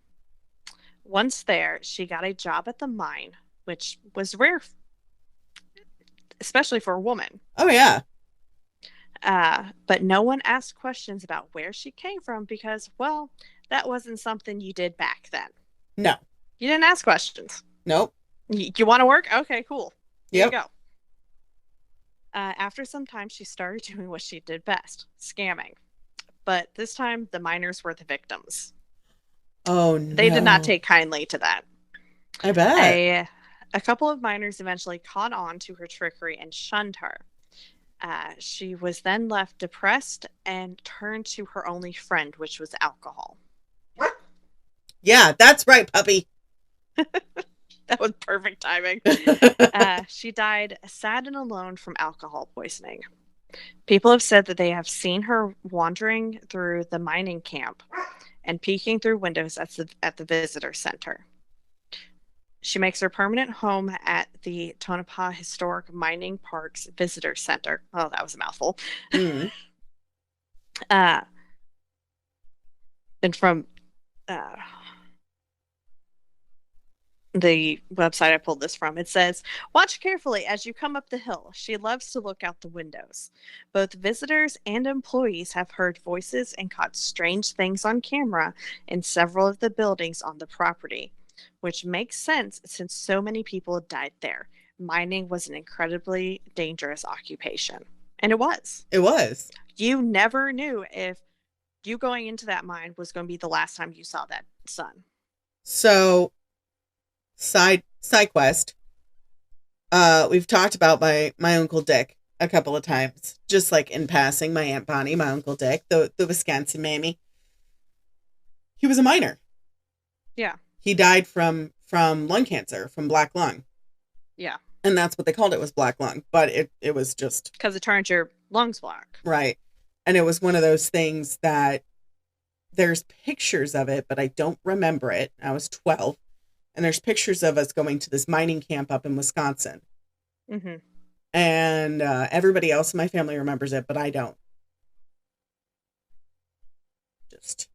Once there, she got a job at the mine, which was rare, especially for a woman. Oh, yeah. But no one asked questions about where she came from because, well, that wasn't something you did back then. No. You didn't ask questions. Nope. You want to work? Okay, cool. Here Yep. you go. After some time, she started doing what she did best, scamming. But this time, the miners were the victims. Oh, no. They did not take kindly to that. I bet. A couple of miners eventually caught on to her trickery and shunned her. She was then left depressed and turned to her only friend, which was alcohol. Yeah, that's right, puppy. That was perfect timing. She died sad and alone from alcohol poisoning. People have said that they have seen her wandering through the mining camp and peeking through windows at the visitor center. She makes her permanent home at the Tonopah Historic Mining Parks Visitor Center. Oh, that was a mouthful. Mm. And from the website I pulled this from, it says, "Watch carefully as you come up the hill. She loves to look out the windows. Both visitors and employees have heard voices and caught strange things on camera in several of the buildings on the property, which makes sense since so many people died there. Mining was an incredibly dangerous occupation." And it was. It was. You never knew if you going into that mine was going to be the last time you saw that sun. So, side quest. We've talked about my Uncle Dick a couple of times, just like in passing. My Aunt Bonnie, my Uncle Dick, the Wisconsin mammy. He was a miner. Yeah. He died from lung cancer, from black lung. Yeah. And that's what they called it, was black lung. But it was just... because it turns your lungs black. Right. And it was one of those things that there's pictures of it, but I don't remember it. I was 12. And there's pictures of us going to this mining camp up in Wisconsin. Mm-hmm. And everybody else in my family remembers it, but I don't. Just...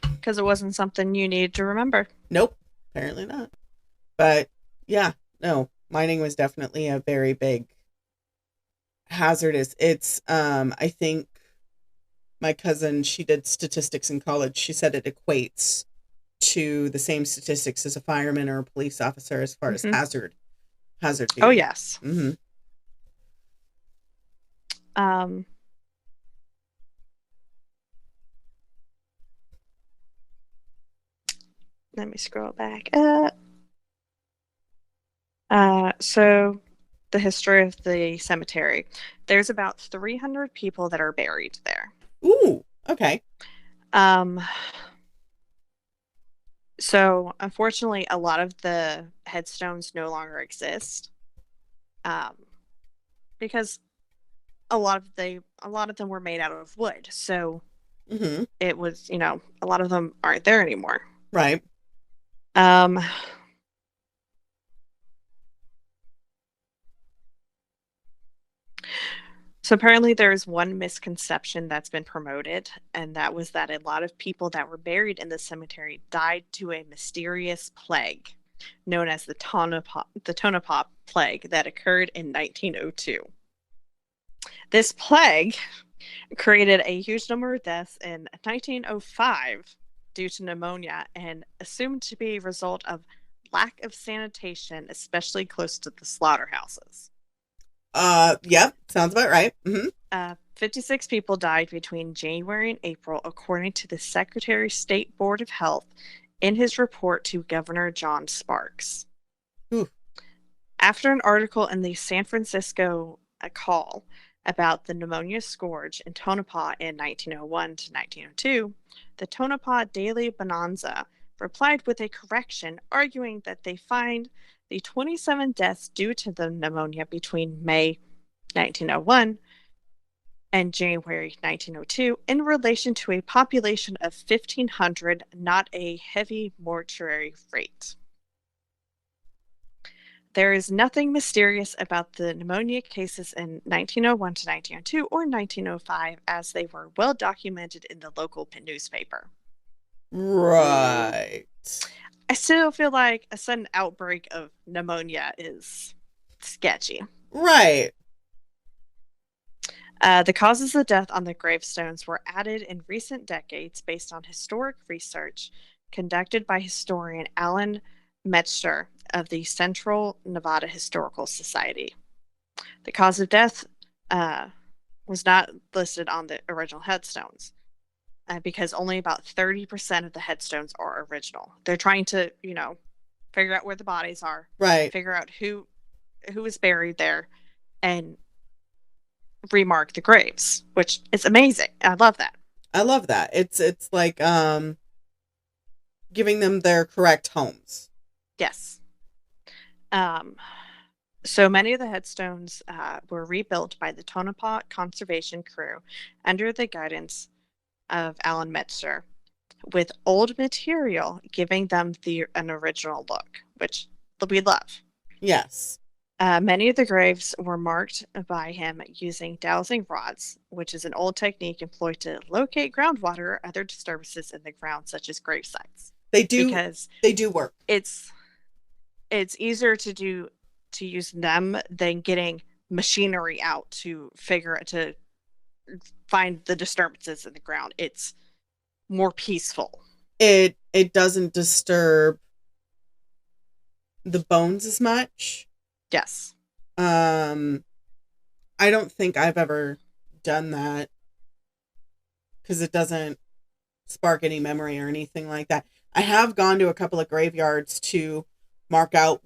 because it wasn't something you needed to remember. Nope. Apparently not. But yeah, no, mining was definitely a very big hazardous. It's, I think my cousin, she did statistics in college. She said it equates to the same statistics as a fireman or a police officer as far as hazard. View. Oh, yes. Mm-hmm. Let me scroll back up. So the history of the cemetery. There's about 300 people that are buried there. Ooh, okay. So unfortunately, a lot of the headstones no longer exist. Because a lot of them were made out of wood. So it was, a lot of them aren't there anymore. Right. So apparently there's one misconception that's been promoted, and that was that a lot of people that were buried in the cemetery died to a mysterious plague known as the Tonopah plague that occurred in 1902. This plague created a huge number of deaths in 1905 due to pneumonia and assumed to be a result of lack of sanitation, especially close to the slaughterhouses. Yep, sounds about right. Mm-hmm. 56 people died between January and April, according to the Secretary of State Board of Health in his report to Governor John Sparks. Ooh. After an article in the San Francisco Call about the pneumonia scourge in Tonopah in 1901 to 1902, the Tonopah Daily Bonanza replied with a correction, arguing that they find the 27 deaths due to the pneumonia between May 1901 and January 1902 in relation to a population of 1,500, not a heavy mortuary rate. There is nothing mysterious about the pneumonia cases in 1901 to 1902 or 1905, as they were well documented in the local newspaper. Right. I still feel like a sudden outbreak of pneumonia is sketchy. Right. The causes of death on the gravestones were added in recent decades based on historic research conducted by historian Alan Metzger of the Central Nevada Historical Society. The cause of death was not listed on the original headstones because only about 30% of the headstones are original. They're trying to, figure out where the bodies are, Right. figure out who was buried there, and remark the graves, which is amazing. I love that. I love that. It's like giving them their correct homes. Yes. So many of the headstones were rebuilt by the Tonopah Conservation Crew under the guidance of Alan Metzger, with old material giving them an original look, which we love. Yes. Many of the graves were marked by him using dowsing rods, which is an old technique employed to locate groundwater or other disturbances in the ground, such as grave sites. They do work. It's easier to use them than getting machinery out to find the disturbances in the ground. It's more peaceful. It doesn't disturb the bones as much. Yes. I don't think I've ever done that because it doesn't spark any memory or anything like that. I have gone to a couple of graveyards to mark out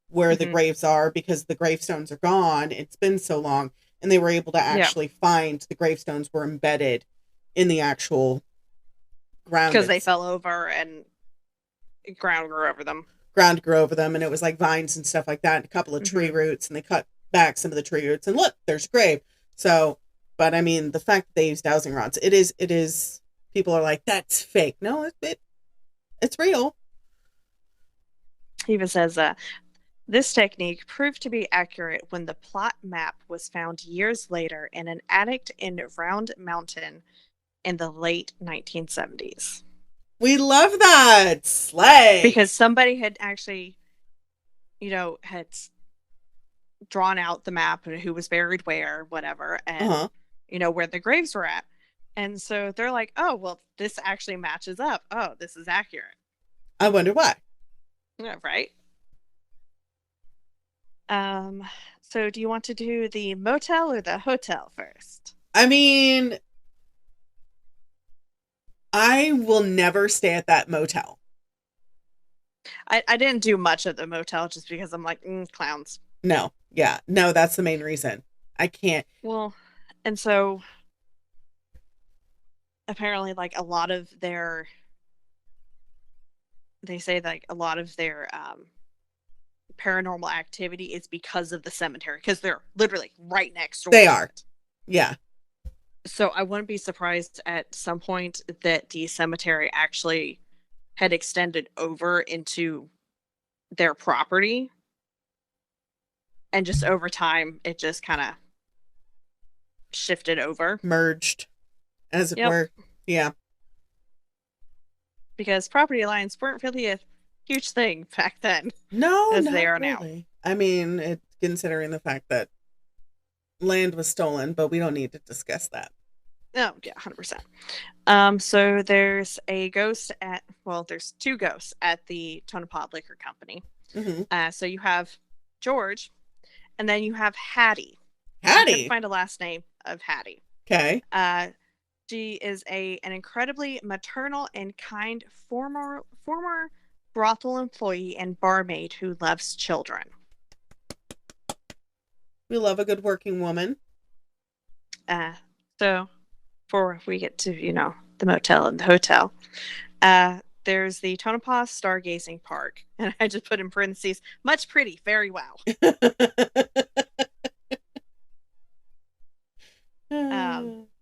where the graves are because the gravestones are gone. It's been so long, and they were able to actually find the gravestones were embedded in the actual ground because they fell over and ground grew over them. And it was like vines and stuff like that, and a couple of tree roots, and they cut back some of the tree roots, and look, there's a grave. So, but I mean, the fact that they use dowsing rods, it is. People are like, that's fake. No, it's real. He even says, this technique proved to be accurate when the plot map was found years later in an attic in Round Mountain in the late 1970s. We love that. Slay. Because somebody had actually, had drawn out the map and who was buried where, whatever, and, where the graves were at. And so they're like, oh, well, this actually matches up. Oh, this is accurate. I wonder why. Yeah, right? So do you want to do the motel or the hotel first? I mean, I will never stay at that motel. I didn't do much at the motel just because I'm like, clowns. No. Yeah. No, that's the main reason. I can't. Well, and so apparently like a lot of their paranormal activity is because of the cemetery, because they're literally right next door. They are. Yeah. So I wouldn't be surprised at some point that the cemetery actually had extended over into their property. And just over time, it just kind of shifted over. Merged, as it were. Yeah. Because property lines weren't really a huge thing back then. No, as they are now. I mean, considering the fact that land was stolen, but we don't need to discuss that. Oh, yeah, 100%. So there's there's two ghosts at the Tonopah Liquor Company. Mm-hmm. So you have George, And then you have Hattie. I Hattie. couldn't find a last name of Hattie. Okay. She is an incredibly maternal and kind former brothel employee and barmaid who loves children. We love a good working woman. So before we get to, the motel and the hotel, there's the Tonopah Stargazing Park. And I just put in parentheses, much pretty, very wow.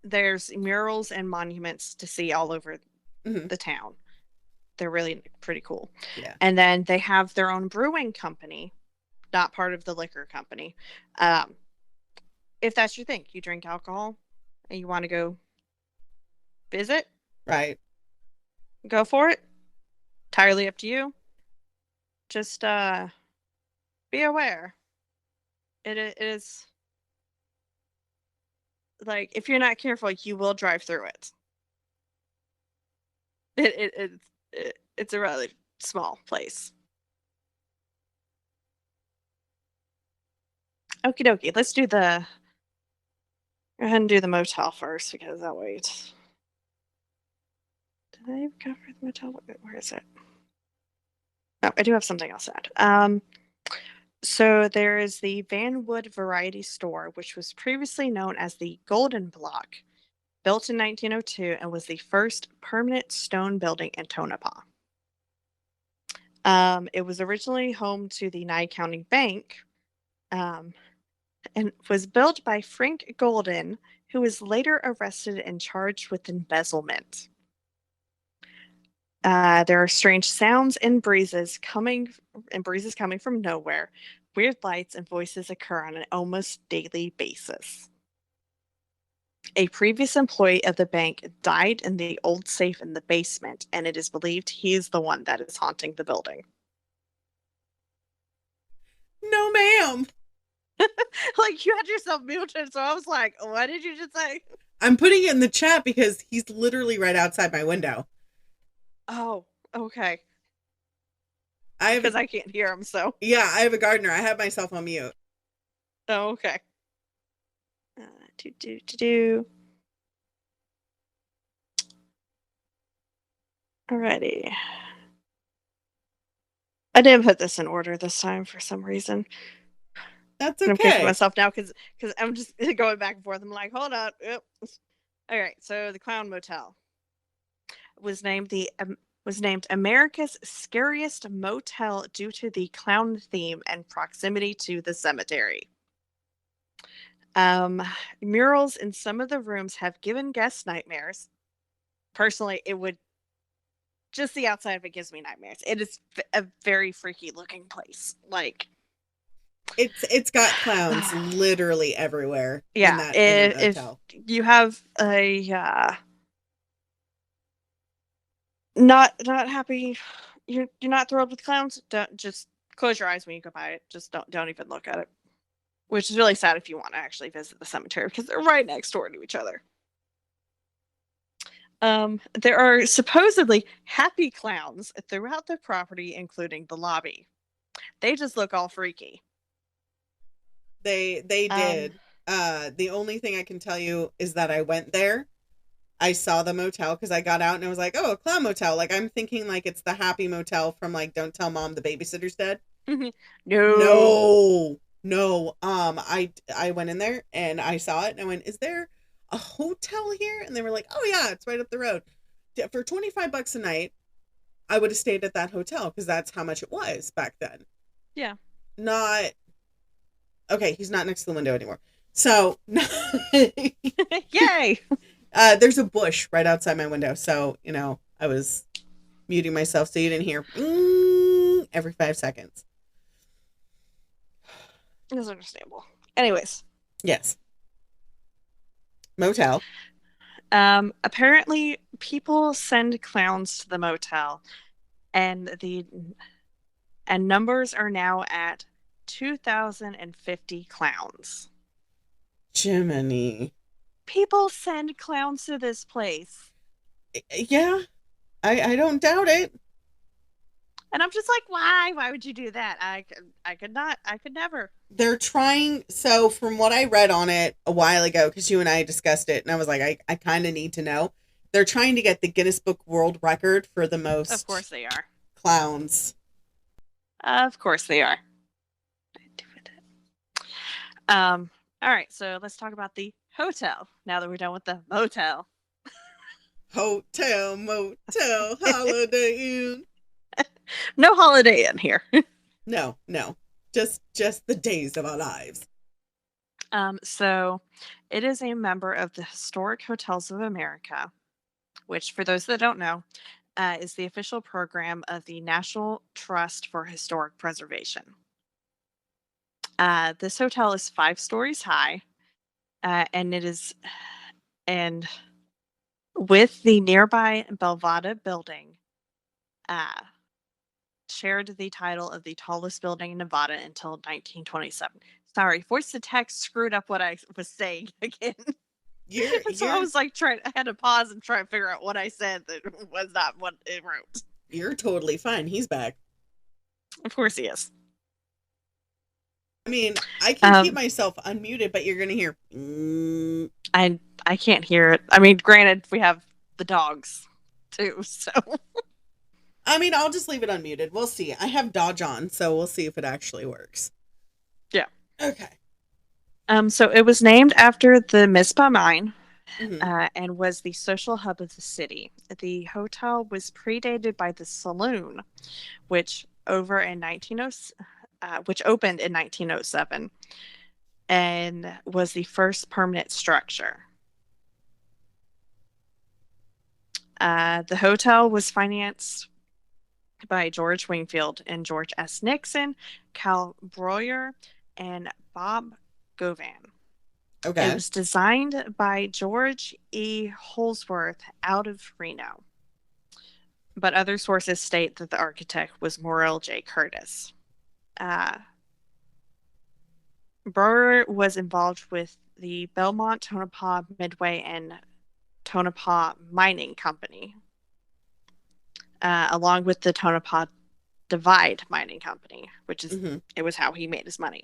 There's murals and monuments to see all over the town. They're really pretty cool. Yeah. And then they have their own brewing company, not part of the liquor company. If that's your thing, you drink alcohol and you want to go visit, right? Go for it. Entirely up to you. Just be aware. It is like, if you're not careful, you will drive through it. It's a rather small place. Okie dokie. Let's do go ahead and do the motel first, because that way did I cover the motel? Where is it? Oh, I do have something else to add. So there is the Vanwood Variety Store, which was previously known as the Golden Block, built in 1902 and was the first permanent stone building in Tonopah. It was originally home to the Nye County Bank, and was built by Frank Golden, who was later arrested and charged with embezzlement. There are strange sounds and breezes coming from nowhere. Weird lights and voices occur on an almost daily basis. A previous employee of the bank died in the old safe in the basement, and it is believed he is the one that is haunting the building. No, ma'am. Like, you had yourself muted, so I was like, what did you just say? I'm putting it in the chat because he's literally right outside my window. Oh, okay. I can't hear him, so. Yeah, I have a gardener. I have myself on mute. Oh, okay. Alrighty. I didn't put this in order this time for some reason. That's okay. I'm kicking myself now because I'm just going back and forth. I'm like, hold on. Yep. All right. So the Clown Motel was named America's Scariest Motel due to the clown theme and proximity to the cemetery. Murals in some of the rooms have given guests nightmares. Personally, it would just the outside of it gives me nightmares. It is a very freaky looking place. Like, it's got clowns literally everywhere. Yeah, in that motel. If you have a not happy, you're not thrilled with clowns, don't just close your eyes when you go by it. Just don't even look at it. Which is really sad if you want to actually visit the cemetery, because they're right next door to each other. There are supposedly happy clowns throughout the property, including the lobby. They just look all freaky. They did. The only thing I can tell you is that I went there. I saw the motel because I got out and I was like, oh, a clown motel. Like, I'm thinking like it's the happy motel from like Don't Tell Mom the Babysitter's Dead. No. I went in there and I saw it and I went, is there a hotel here? And they were like, oh yeah, it's right up the road. For $25 a night, I would have stayed at that hotel because that's how much it was back then. Yeah. Okay, he's not next to the window anymore. So, yay! There's a bush right outside my window. So, I was muting myself so you didn't hear every 5 seconds. That's understandable. Anyways. Yes. Motel. Apparently, people send clowns to the motel, and numbers are now at 2,050 clowns. Jiminy. People send clowns to this place. Yeah, I don't doubt it. And I'm just like, why? Why would you do that? I could not. I could never. They're trying. So from what I read on it a while ago, because you and I discussed it, and I was like, I kind of need to know. They're trying to get the Guinness Book World Record for the most. Of course they are. Clowns. Of course they are. All right, so let's talk about the hotel now that we're done with the motel. Hotel, motel, Holiday Inn. No Holiday Inn here. No. Just the days of our lives. So it is a member of the Historic Hotels of America, which, for those that don't know, is the official program of the National Trust for Historic Preservation. This hotel is 5 stories high, and with the nearby Belvada building, shared the title of the tallest building in Nevada until 1927. Sorry, voice to text screwed up what I was saying again. So I was like I had to pause and try to figure out what I said that was not what it wrote. You're totally fine. He's back. Of course he is. I mean, I can keep myself unmuted, but you're gonna hear. I can't hear it. I mean, granted, we have the dogs too, so. I mean, I'll just leave it unmuted. We'll see. I have Dodge on, so we'll see if it actually works. Yeah. Okay. So it was named after the Mizpah mine, Mm-hmm. and was the social hub of the city. The hotel was predated by the saloon, which opened in 1907, and was the first permanent structure. The hotel was financed by George Wingfield and George S. Nixon, Cal Breuer, and Bob Govan. Okay. It was designed by George E. Holsworth out of Reno, but other sources state that the architect was Morrell J. Curtis. Breuer was involved with the Belmont, Tonopah, Midway, and Tonopah Mining Company, along with the Tonopah Divide Mining Company, which is it was how he made his money.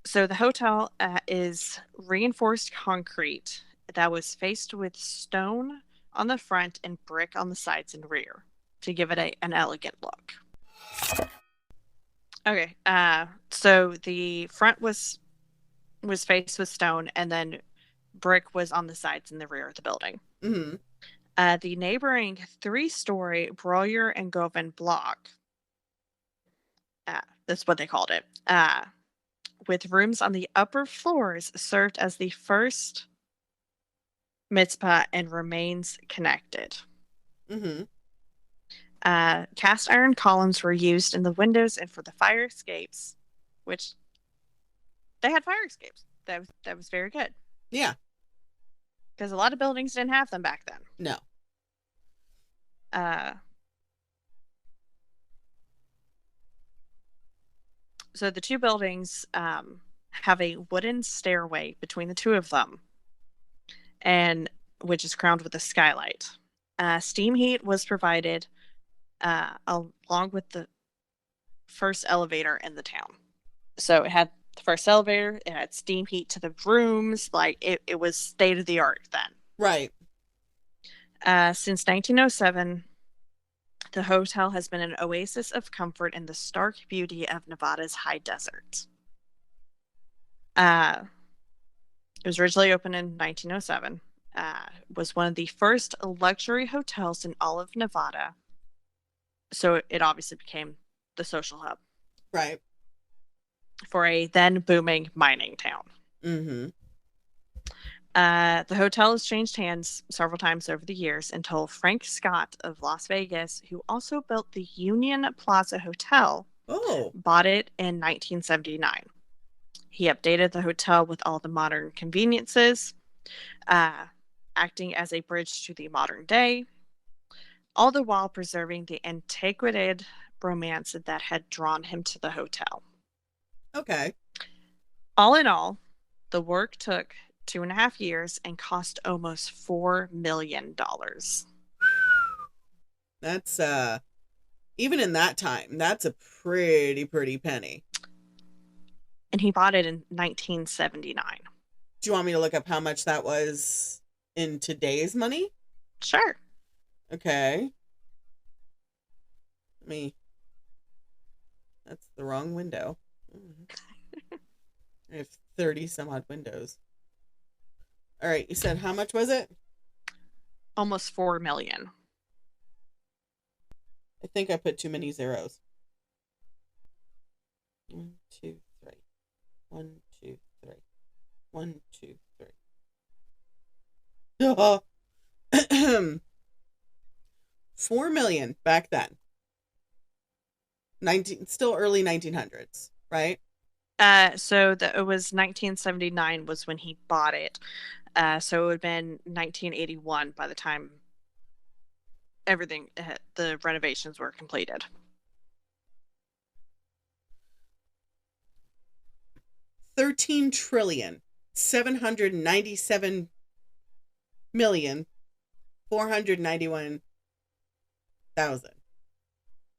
So the hotel is reinforced concrete that was faced with stone on the front and brick on the sides and rear to give it an elegant look. Okay, so the front was faced with stone, and then brick was on the sides and the rear of the building. Mm-hmm. The neighboring 3-story Breuer and Govan block, that's what they called it, with rooms on the upper floors, served as the first mitzvah and remains connected. Mm-hmm. Cast iron columns were used in the windows and for the fire escapes, which they had fire escapes. That was very good. Yeah. Because a lot of buildings didn't have them back then. No. So the two buildings have a wooden stairway between the two of them, and which is crowned with a skylight. Steam heat was provided along with the first elevator in the town. So it had the first elevator, it had steam heat to the rooms, like it was state of the art then. Right. Since 1907, the hotel has been an oasis of comfort in the stark beauty of Nevada's high desert. It was originally opened in 1907. Was one of the first luxury hotels in all of Nevada. So it obviously became the social hub. Right. For a then booming mining town. Mm-hmm. The hotel has changed hands several times over the years until Frank Scott of Las Vegas, who also built the Union Plaza Hotel, bought it in 1979. He updated the hotel with all the modern conveniences, acting as a bridge to the modern day, all the while preserving the antiquated romance that had drawn him to the hotel. Okay. All in all, the work took 2.5 years and cost almost $4 million. That's even in that time, that's a pretty penny. And he bought it in 1979. Do you want me to look up how much that was in today's money? Sure. Okay. That's the wrong window. I have 30 some odd windows. All right, you said how much was it? Almost $4 million. I think I put too many zeros. 1, 2, 3. 1, 2, 3. 1, 2, 3. 4 million back then. Still early 1900s, right? So it was 1979 was when he bought it. So it would have been 1981 by the time everything, the renovations were completed. $13,797,491,000.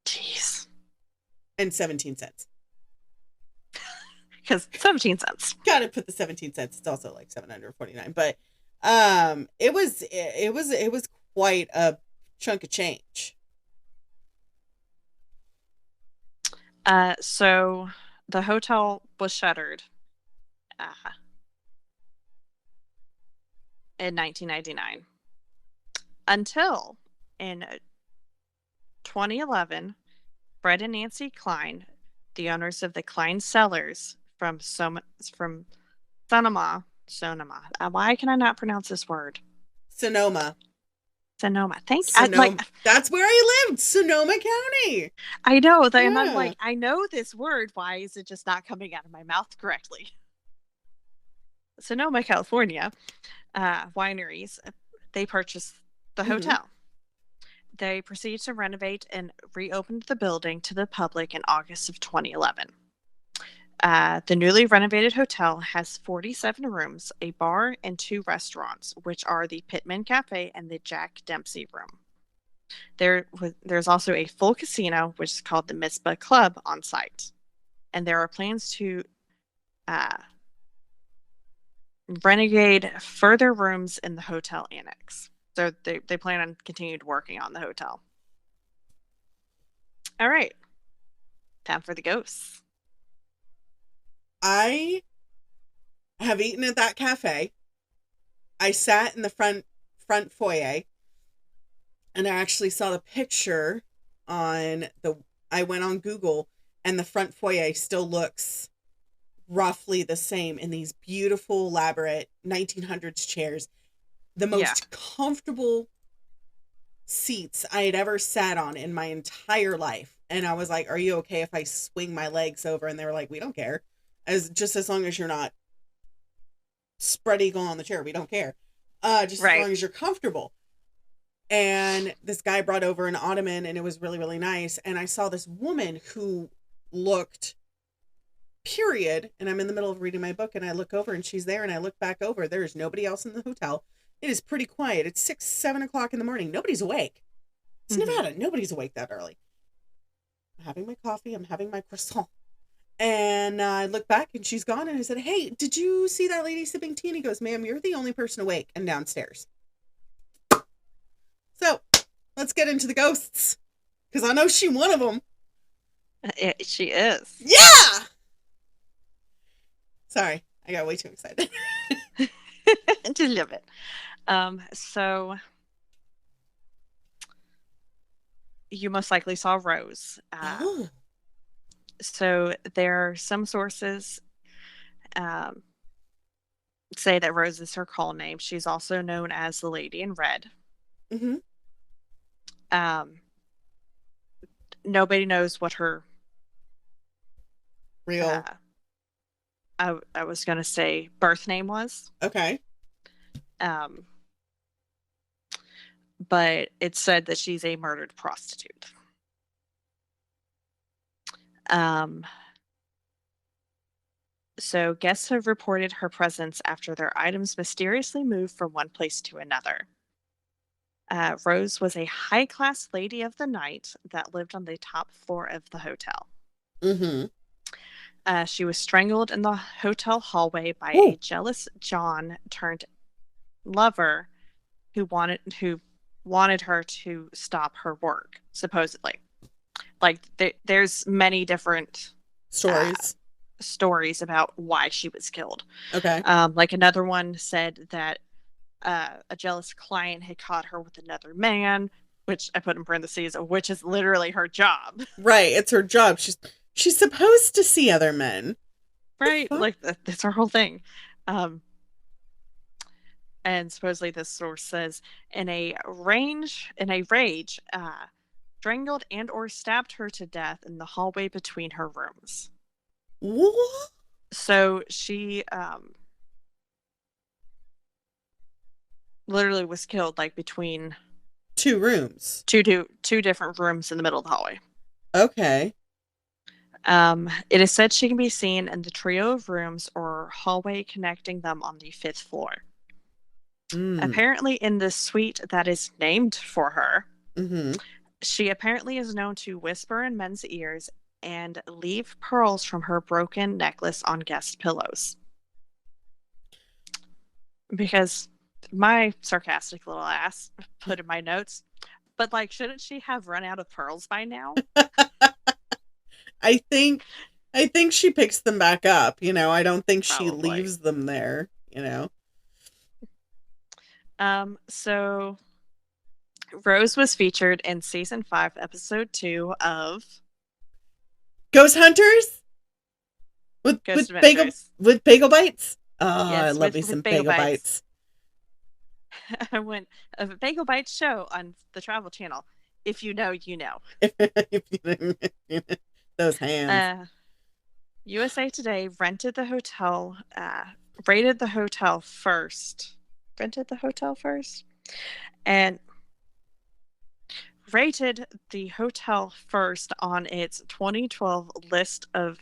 Jeez. And 17 cents. Because 17 cents. Gotta put the 17 cents. It's also like 749. But it was quite a chunk of change. So the hotel was shuttered in 1999 until in 2011, Fred and Nancy Klein, the owners of the Klein Cellars from Sonoma. Why can I not pronounce this word? Sonoma. Thank you. That's where I lived, Sonoma County. I know that, and I'm like, I know this word. Why is it just not coming out of my mouth correctly? Sonoma, California, wineries. They purchased the hotel. They proceeded to renovate and reopened the building to the public in August of 2011. The newly renovated hotel has 47 rooms, a bar, and 2 restaurants, which are the Pittman Cafe and the Jack Dempsey Room. There's also a full casino, which is called the Mizpah Club, on site. And there are plans to renovate further rooms in the hotel annex. So they plan on continued working on the hotel. All right. Time for the ghosts. I have eaten at that cafe. I sat in the front foyer, and I actually saw the picture I went on Google, and the front foyer still looks roughly the same in these beautiful, elaborate 1900s chairs. The most comfortable seats I had ever sat on in my entire life. And I was like, are you okay if I swing my legs over? And they were like, we don't care. As long as you're not spread eagle on the chair, we don't care. As long as you're comfortable. And this guy brought over an ottoman, and it was really, really nice. And I saw this woman who looked period. And I'm in the middle of reading my book, and I look over, and she's there, and I look back over. There is nobody else in the hotel. It is pretty quiet. It's 6, 7 o'clock in the morning. Nobody's awake. It's Nevada. Nobody's awake that early. I'm having my coffee. I'm having my croissant. And I look back, and she's gone. And I said, hey, did you see that lady sipping tea? And he goes, ma'am, you're the only person awake and downstairs. So let's get into the ghosts, because I know she's one of them. She is. Yeah! Sorry, I got way too excited. Just a little bit. So you most likely saw Rose. So there are some sources say that Rose is her call name. She's also known as the Lady in Red. Nobody knows what her real I was gonna say birth name was. Okay. But it's said that she's a murdered prostitute. So guests have reported her presence after their items mysteriously moved from one place to another. Rose was a high-class lady of the night that lived on the top floor of the hotel. Mm-hmm. She was strangled in the hotel hallway by Ooh. a jealous John turned lover who wanted her to stop her work, supposedly. Like there's many different stories about why she was killed. Okay. Like another one said that a jealous client had caught her with another man, which I put in parentheses, which is literally her job. Right, it's her job. She's supposed to see other men. Right, like that's her whole thing. And supposedly this source says, in a rage, strangled and or stabbed her to death in the hallway between her rooms. What? So she literally was killed like between two rooms, two different rooms in the middle of the hallway. Okay. It is said she can be seen in the trio of rooms or hallway connecting them on the 5th floor. Apparently in the suite that is named for her, she apparently is known to whisper in men's ears and leave pearls from her broken necklace on guest pillows. Because my sarcastic little ass put in my notes, but like, shouldn't she have run out of pearls by now? I think she picks them back up. I don't think she Probably. leaves them there. So Rose was featured in season 5, episode 2 of Ghost Hunters with bagel bites. Oh, yes, I love me some bagel bites. I went a Bagel Bites show on the Travel Channel. If you know, you know. Those hands. USA Today rated the hotel first, and rated the hotel first on its 2012 list of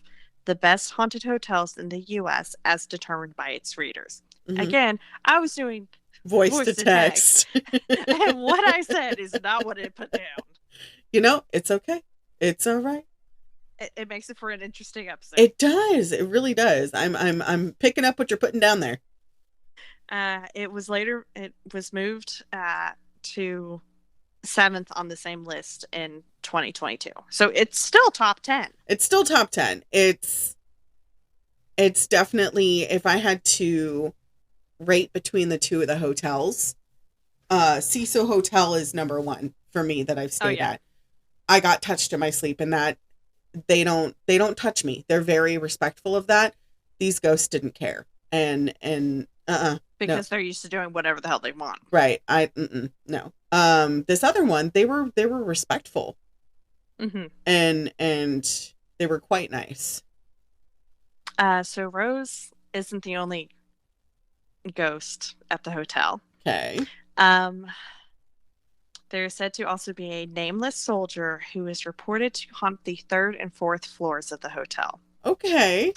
the best haunted hotels in the U.S. as determined by its readers. Again, I was doing voice to text. And what I said is not what it put down. It's okay. It's all right. It makes it for an interesting episode. It does. It really does. I'm picking up what you're putting down there. It was moved to 7th on the same list in 2022. So it's still top 10. It's still top 10. It's definitely, if I had to rate between the two of the hotels, Cecil Hotel is number 1 for me that I've stayed at. I got touched in my sleep, and that they don't touch me. They're very respectful of that. These ghosts didn't care. And because they're used to doing whatever the hell they want. Right. No. This other one, they were respectful. And they were quite nice. So Rose isn't the only ghost at the hotel. Okay. There's said to also be a nameless soldier who is reported to haunt the 3rd and 4th floors of the hotel. Okay.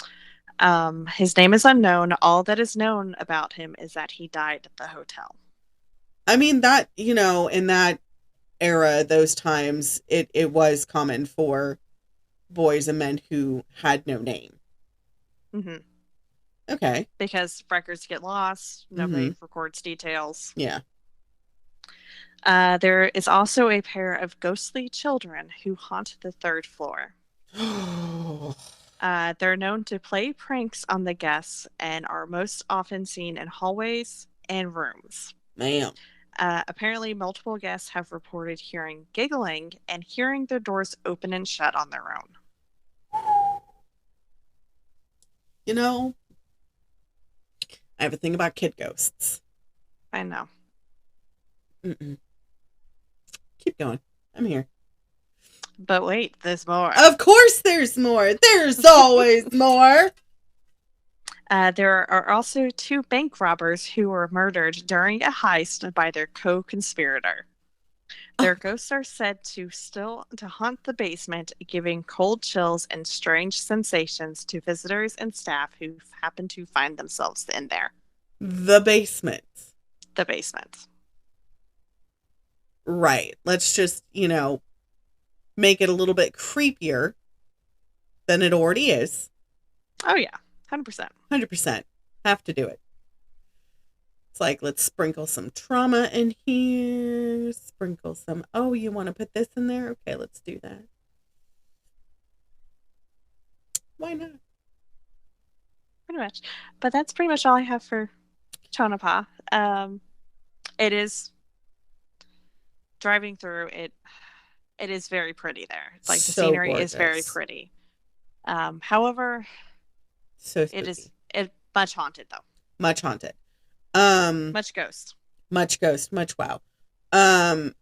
His name is unknown. All that is known about him is that he died at the hotel. I mean, that, in that era, those times, it was common for boys and men who had no name. Okay. Because records get lost. Nobody records details. Yeah. There is also a pair of ghostly children who haunt the 3rd floor. They're known to play pranks on the guests and are most often seen in hallways and rooms. Ma'am. Apparently, multiple guests have reported hearing giggling and hearing their doors open and shut on their own. I have a thing about kid ghosts. I know. Keep going. I'm here. But wait, there's more. Of course there's more. There's always more. There are also 2 bank robbers who were murdered during a heist by their co-conspirator. Their ghosts are said to haunt the basement, giving cold chills and strange sensations to visitors and staff who happen to find themselves in there. The basement. The basement. Right. Let's just, make it a little bit creepier than it already is. Oh yeah, 100%. 100%. Have to do it. It's like, let's sprinkle some trauma in here. Sprinkle some, oh, you want to put this in there? Okay, let's do that. Why not? Pretty much. But that's pretty much all I have for Tonopah. It is driving through it. It is very pretty there. Like the So scenery is very gorgeous. pretty. However, So spooky. it is much haunted though. Much haunted. Much ghost. Much ghost. Much wow. The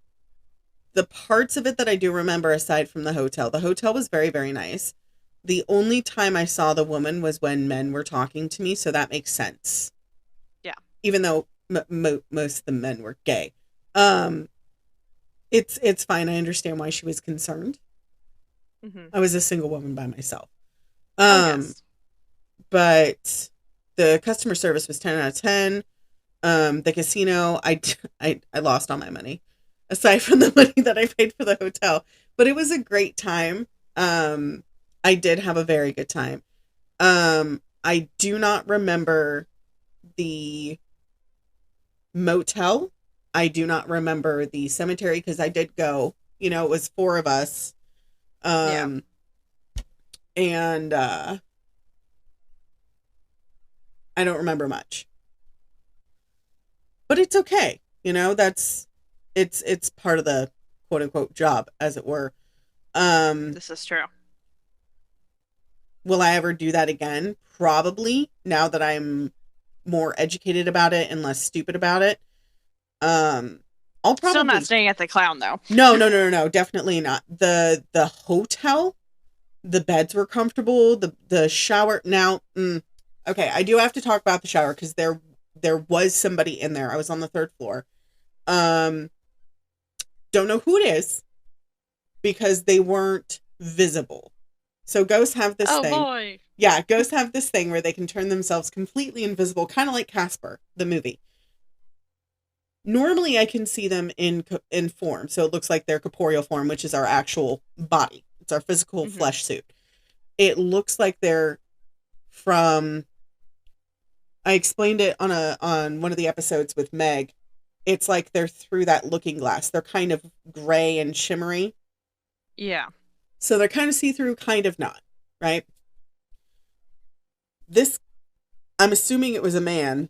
parts of it that I do remember, aside from the hotel was very, very nice. The only time I saw the woman was when men were talking to me, so that makes sense. Yeah. Even though most of the men were gay. It's fine. I understand why she was concerned. Mm-hmm. I was a single woman by myself. Yes. But the customer service was 10 out of 10. The casino, I lost all my money, aside from the money that I paid for the hotel. But it was a great time. I did have a very good time. I do not remember the motel. I do not remember the cemetery because I did go. It was 4 of us. And I don't remember much. But it's okay. It's part of the quote unquote job, as it were. This is true. Will I ever do that again? Probably, now that I'm more educated about it and less stupid about it. I'll probably Still not staying at the Clown though. No, definitely not. The hotel, the beds were comfortable, the shower. Now, okay, I do have to talk about the shower because there was somebody in there. I was on the 3rd floor. Don't know who it is because they weren't visible. So ghosts have this thing. Oh boy. Yeah, ghosts have this thing where they can turn themselves completely invisible, kind of like Casper, the movie. Normally I can see them in form. So it looks like their corporeal form, which is our actual body. It's our physical flesh suit. It looks like they're from, I explained it on one of the episodes with Meg. It's like they're through that looking glass. They're kind of gray and shimmery. Yeah. So they're kind of see-through, kind of not, right? I'm assuming it was a man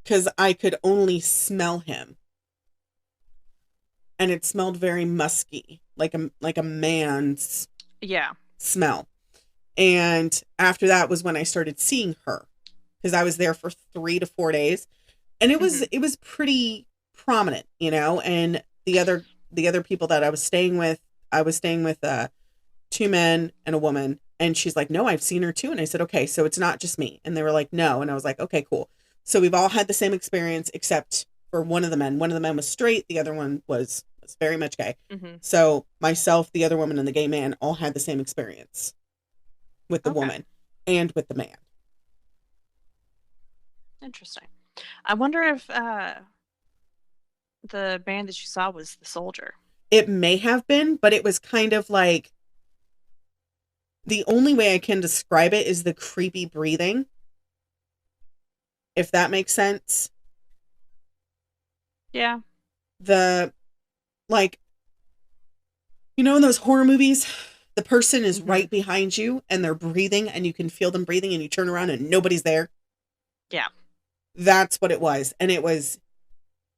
because I could only smell him. And it smelled very musky, like a man's smell. And after that was when I started seeing her, because I was there for 3 to 4 days, and it was pretty prominent, and the other people that I was staying with 2 men and a woman, and she's like, no, I've seen her too. And I said, okay, so it's not just me. And they were like, no. And I was like, okay, cool. So we've all had the same experience except for one of the men. One of the men was straight. The other one was very much gay. So myself, the other woman, and the gay man all had the same experience with the woman and with the man. Interesting. I wonder if the man that you saw was the soldier. It may have been, but it was kind of like, the only way I can describe it is the creepy breathing. If that makes sense. Yeah. In those horror movies, the person is right behind you and they're breathing and you can feel them breathing and you turn around and nobody's there. Yeah. That's what it was. And it was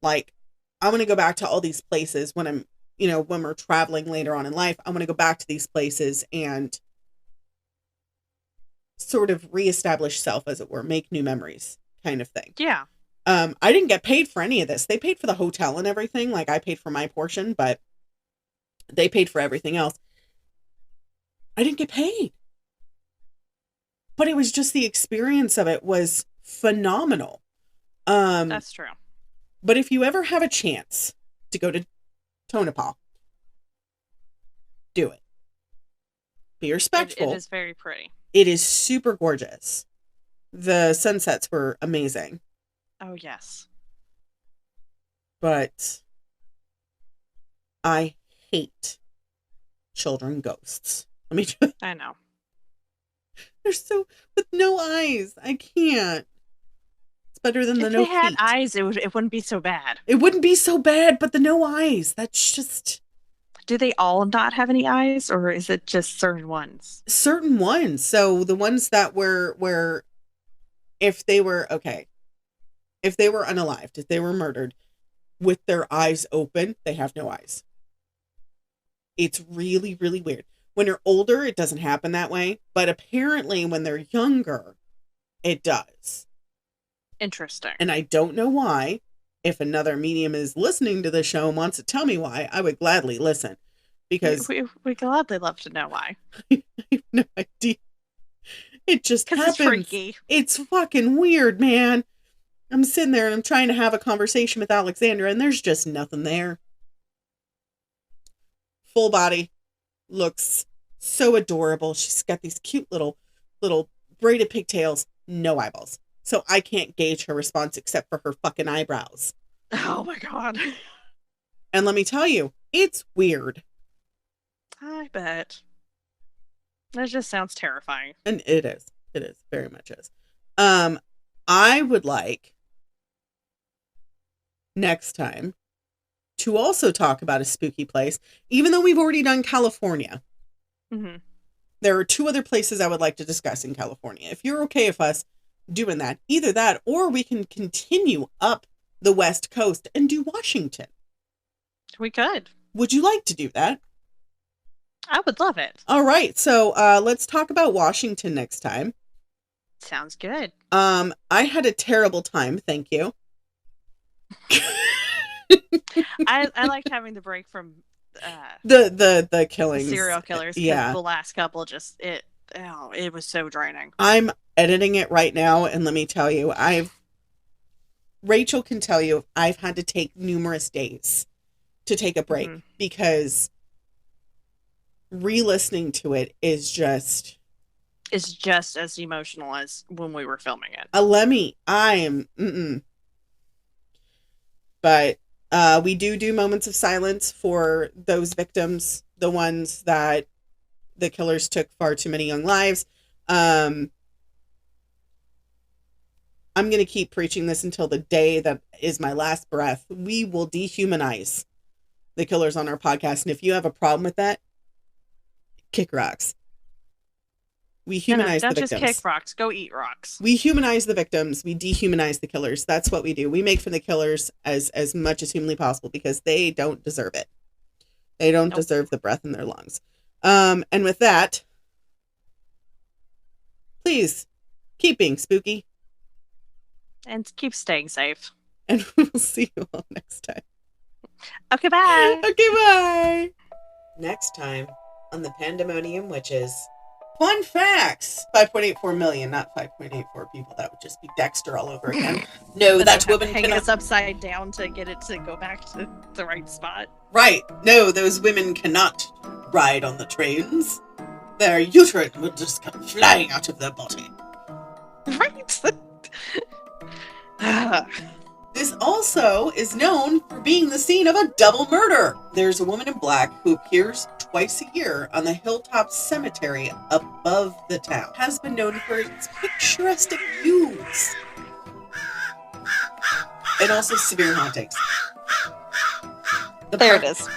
like, I want to go back to all these places when I'm, when we're traveling later on in life. I want to go back to these places and sort of reestablish self, as it were, make new memories kind of thing. Yeah. I didn't get paid for any of this. They paid for the hotel and everything. Like, I paid for my portion, but they paid for everything else. I didn't get paid. But it was just the experience of it was phenomenal. That's true. But if you ever have a chance to go to Tonopah, do it. Be respectful. It is very pretty. It is super gorgeous. The sunsets were amazing. Oh, yes. but I hate children ghosts. Let me just, I know. they're so, with no eyes. I can't. It's better than the If no they had feet. eyes, it wouldn't be so bad. It wouldn't be so bad, but the no eyes, that's just Do they all not have any eyes, or is it just certain ones? certain ones. So the ones that were if they were unalived, if they were murdered with their eyes open, they have no eyes. It's really, really weird. When you're older, it doesn't happen that way, but apparently when they're younger, it does. Interesting. And I don't know why. If another medium is listening to the show and wants to tell me why, I would gladly listen. Because we gladly love to know why. I have no idea. It just happens. It's freaky. It's fucking weird, man. I'm sitting there and I'm trying to have a conversation with Alexandra and there's just nothing there. Full body. Looks so adorable. She's got these cute little braided pigtails. No eyeballs. So I can't gauge her response except for her fucking eyebrows. Oh my god. And let me tell you, it's weird. I bet. That just sounds terrifying. And it is. It is. Very much is. I would like next time to also talk about a spooky place, even though we've already done California. Mm-hmm. There are 2 other places I would like to discuss in California. If you're okay with us doing that, either that or we can continue up the West Coast and do Washington. We could. Would you like to do that? I would love it. All right. So let's talk about Washington next time. Sounds good. I had a terrible time. Thank you. I liked having the break from the killings, serial killers. Yeah, the last couple it was so draining. I'm editing it right now, and let me tell you, Rachel can tell you, I've had to take numerous days to take a break because re-listening to it is just. It's just as emotional as when we were filming it. But we do moments of silence for those victims, the ones that the killers took far too many young lives. I'm going to keep preaching this until the day that is my last breath. We will dehumanize the killers on our podcast. And if you have a problem with that, kick rocks. We humanize the victims. Don't just kick rocks. Go eat rocks. We humanize the victims. We dehumanize the killers. That's what we do. We make fun of the killers as much as humanly possible because they don't deserve it. They don't deserve the breath in their lungs. And with that, please keep being spooky. And keep staying safe. And we'll see you all next time. Okay, bye. Okay, bye. Next time on the Pandemonium Witches. Fun facts. 5.84 million, not 5.84 people. That would just be Dexter all over again. No, that woman hang cannot. this upside down to get it to go back to the right spot. Right. No, those women cannot ride on the trains. Their uterine would just come flying out of their body. Right. This also is known for being the scene of a double murder. There's a woman in black who appears twice a year on the Hilltop Cemetery above the town. Has been known for its picturesque views and also severe hauntings. There it is.